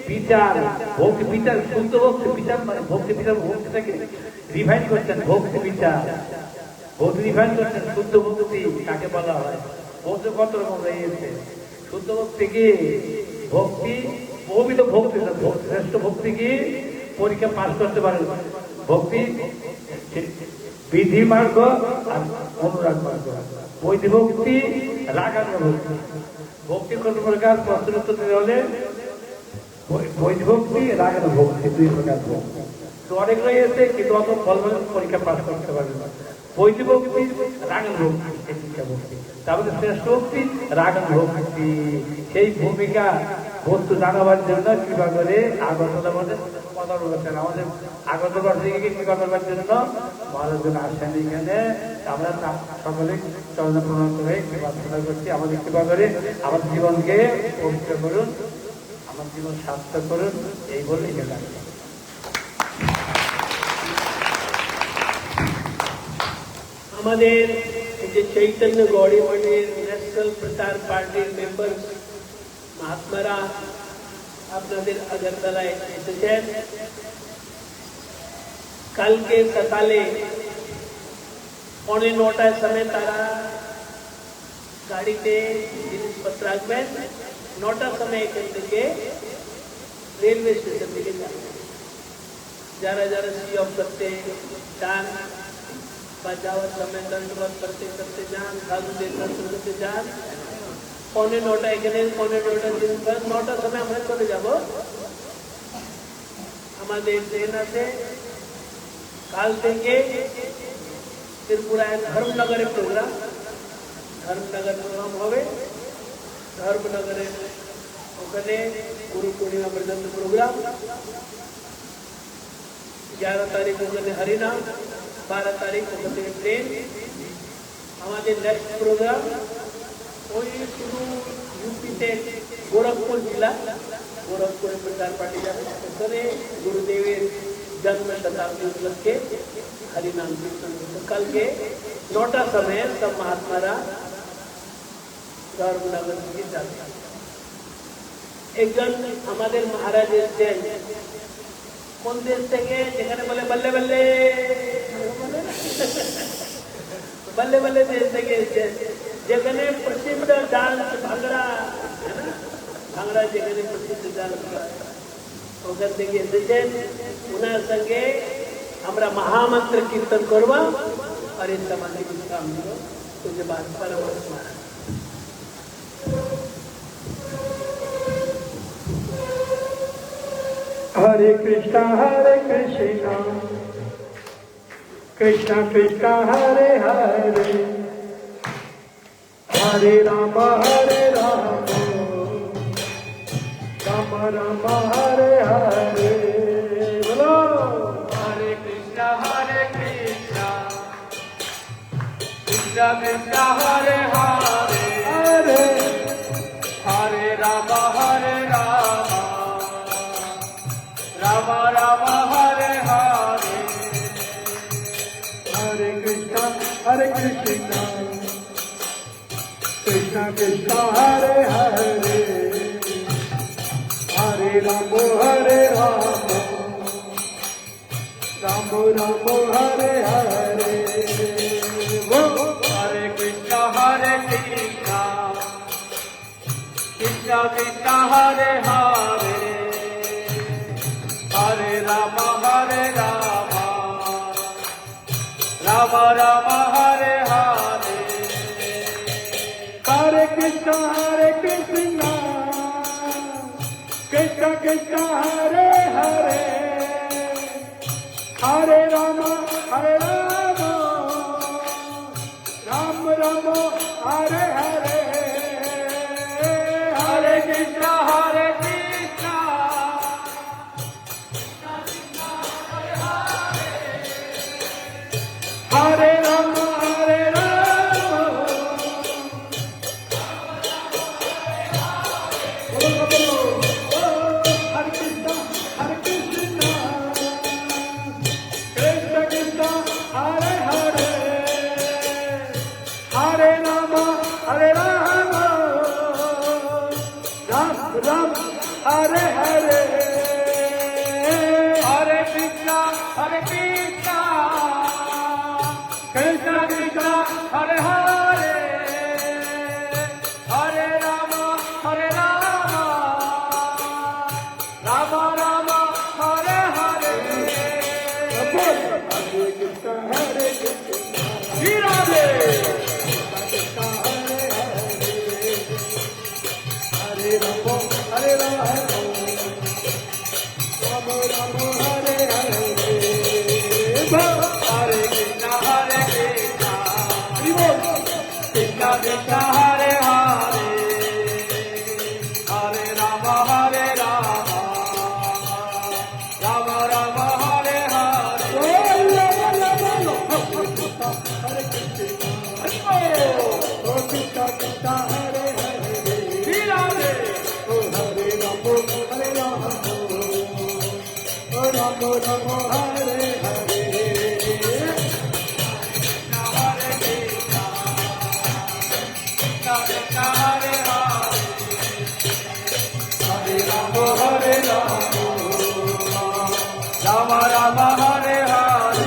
C: বিচার। ভক্তি বিচার, শুদ্ধ ভক্তি বিচার মানে ভক্তি বিচার, ভক্তিটাকে রিভাইন করছেন। ভক্তি বিচার, ভক্তি রিভাইন করছেন। শুদ্ধ ভক্তি কাকে বলা হয়? ভক্তি কত রকম রয়েছে। শুদ্ধ ভক্তি কি? ভক্তি বহুবিধ ভক্তি, শ্রেষ্ঠ ভক্তি কি? পরীক্ষা পাস করতে পারে। ভক্তি বিধি মার্গ আর অনুরাগ মার্গ। বৈধি ভক্তি, রাগান ভক্তি। ভক্তি কোন প্রকার? প্রশ্ন উত্তর দিতে হলে বৈধি ভক্তি, রাগান ভক্তি, দুই প্রকার ভক্তি। তো অনেক রয়েছে, কিন্তু অত ফল পরীক্ষা পাস করতে পারে না। বৈধি ভক্তি, রাগান ভক্তি, এই তিনটা ভক্তি। তারপরে শ্রেষ্ঠ ভক্তি রাগান ভক্তি। সেই ভূমিকা বস্তু জানাবার জন্য কৃপা করে আগরতলা মধ্যে কথা বলেছেন। আমাদের আগরতলা থেকে কৃপা করবার জন্য মহারাজন আসেন এখানে। আমরা সকলে চরণ প্রণাম করে কৃপা প্রার্থনা করছি। আমাদের কৃপা করে আমাদের জীবনকে পবিত্র করুন, আমার জীবন সার্থক করুন, এই বলে এখানে আমাদের যে চৈতন্য গৌড়ী মঠের ন্যাশনাল প্রচার পার্টির মেম্বার মহাত্মারা আপনাদের আগরতলায় এসেছেন। কালকে সকালে 9:45 সময় তারা গাড়িতে জিনিসপত্র রাখবেন। 9টার সময় এখান থেকে রেলওয়ে স্টেশন থেকে যাবেন। যারা যারা সি অফ করতে চান বা যাওয়ার সময় দণ্ডবাদ করতে করতে যান, সাধুদের দর্শন করতে যান। 9:45 এখানে, 9:45 দিন পর 9টার সময় আমরা চলে যাব। আমাদের ট্রেন আছে কাল থেকে ত্রিপুরায় ধর্মনগরের প্রোগ্রাম। ধর্মনগর প্রোগ্রাম হবে। ধর্মনগরের ওখানে গুরু পূর্ণিমা পর্যন্ত প্রোগ্রাম। 11 তারিখ ওখানে হরিনাম, 12 তারিখ ওখানে ট্রেন। আমাদের নেক্সট প্রোগ্রাম ওই শুধু यूपीতে गोरखपुर जिला, गोरखपुर प्रचार पार्टी जाবে। ওখানে গুরুদেবের जन्म शताब्दी उपलक्ष्य हरिनाम कीर्तन। कल के 9टा समय सब महात्मारा धर्मनगर থেকে যাবে। একজন আমাদের মহারাজ এসেছেন কোন দেশ থেকে, যেখানে বলে বল্লে বল্লে বল্লে বল্লে দেশ থেকে এসেছেন, যেখানে প্রসিদ্ধ ডান্স ভাঙড়া, ভাঙড়া যেখানে প্রসিদ্ধ ডান্স, ওখান থেকে এসেছেন। ওনার সঙ্গে আমরা মহামন্ত্র কীর্তন করব। আর এই সমাজে বিশ্রাম দিব। পূজ্য পরমাত্ম
A: Hare Krishna, Krishna Krishna, Hare Hare, Hare Rama, Rama Rama, Hare Hare. Bolo.
C: Hare Krishna, Krishna Krishna, Hare Hare,
A: Hare
C: Hare Rama, Rama Rama, Hare Hare.
A: Hare Krishna, Krishna Krishna, Hare Hare, Hare Rama, Rama Rama, Hare Hare.
C: Hare Krishna, Krishna Krishna, Hare Hare, Hare Rama, Rama Rama, Hare Hare.
A: Hare Krishna, Krishna Krishna, Hare Hare, Hare Rama, Rama Rama, Hare Hare.
C: Hare Krishna, Krishna
A: Hare Rama, Hare Krishna, Krishna Krishna, Hare Hare, Hare Rama, Ram Hare Hare.
C: Hare Krishna, Krishna
A: Krishna Krishna,
C: Hare Hare, Hare Rama, Rama Rama, Hare Hare.
A: Hare Krishna,
C: Shri Radhe.
A: Krishna Hare Rama, Hare Rama, Rama Rama, Hare Hare.
C: Hare Krishna, Krishna Krishna, Hare Hare, Hare Rama, Rama Rama, Hare Hare. Shri Radhe. Rama Rama, Hare Hare.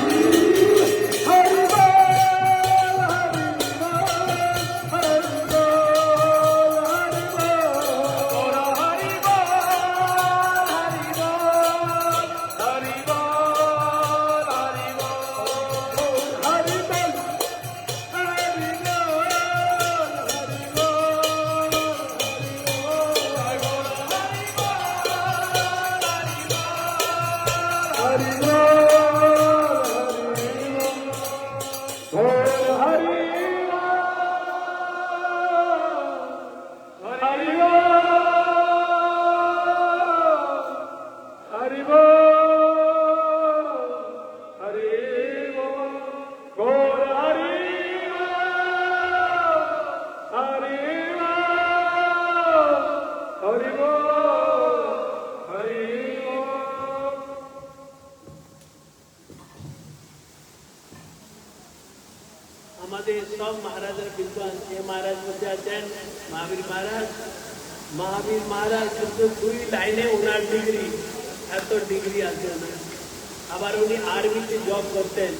C: Gora Hari Bol, Hari Bol, Hari Bol, Hari Bol. আমাদের সব মহারাজের বিদ্বান যে মহারাজ মধ্যে আছেন মহাবীর মহারাজ কিন্তু 2 লাইনে ওনার degree, এত ডিগ্রি আছে না। আবার উনি আর্মিতে জব করতেন,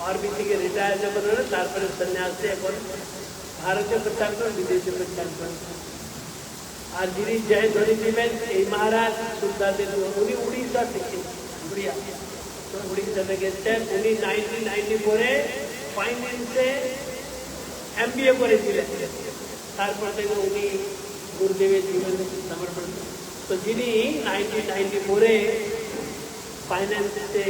C: আর্মি থেকে রিটায়ার যখন হলেন তারপরে সন্ন্যাসে এখন ভারতে প্রচার করেন, বিদেশে প্রচার করেন। আর যিনি জয় ধ্বনি দিবেন এই মহারাজ সুলতানদের, উনি উড়িষ্যা থেকে উড়িষ্যা থেকে এসছেন। উনি 1994-এ ফাইন্যান্সে MBA করেছিলেন, তারপর থেকে উনি গুরুদেবের জীবন সমর্পণ। তো যিনি 1994-এ फाइनेंस से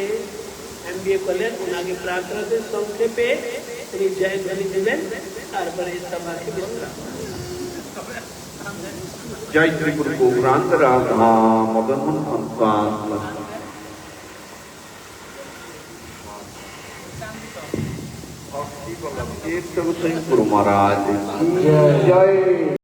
C: MBA করলেন। ওনাকে প্রার্থনাতে সংক্ষেপে তিনি জয় ধ্বনি দিবেন, তারপরে সভাকে বিশ্রাম।
F: जय श्री गुरु गोग्रांत राधा मदन मोहन संस्थान गुरु महाराज की जय।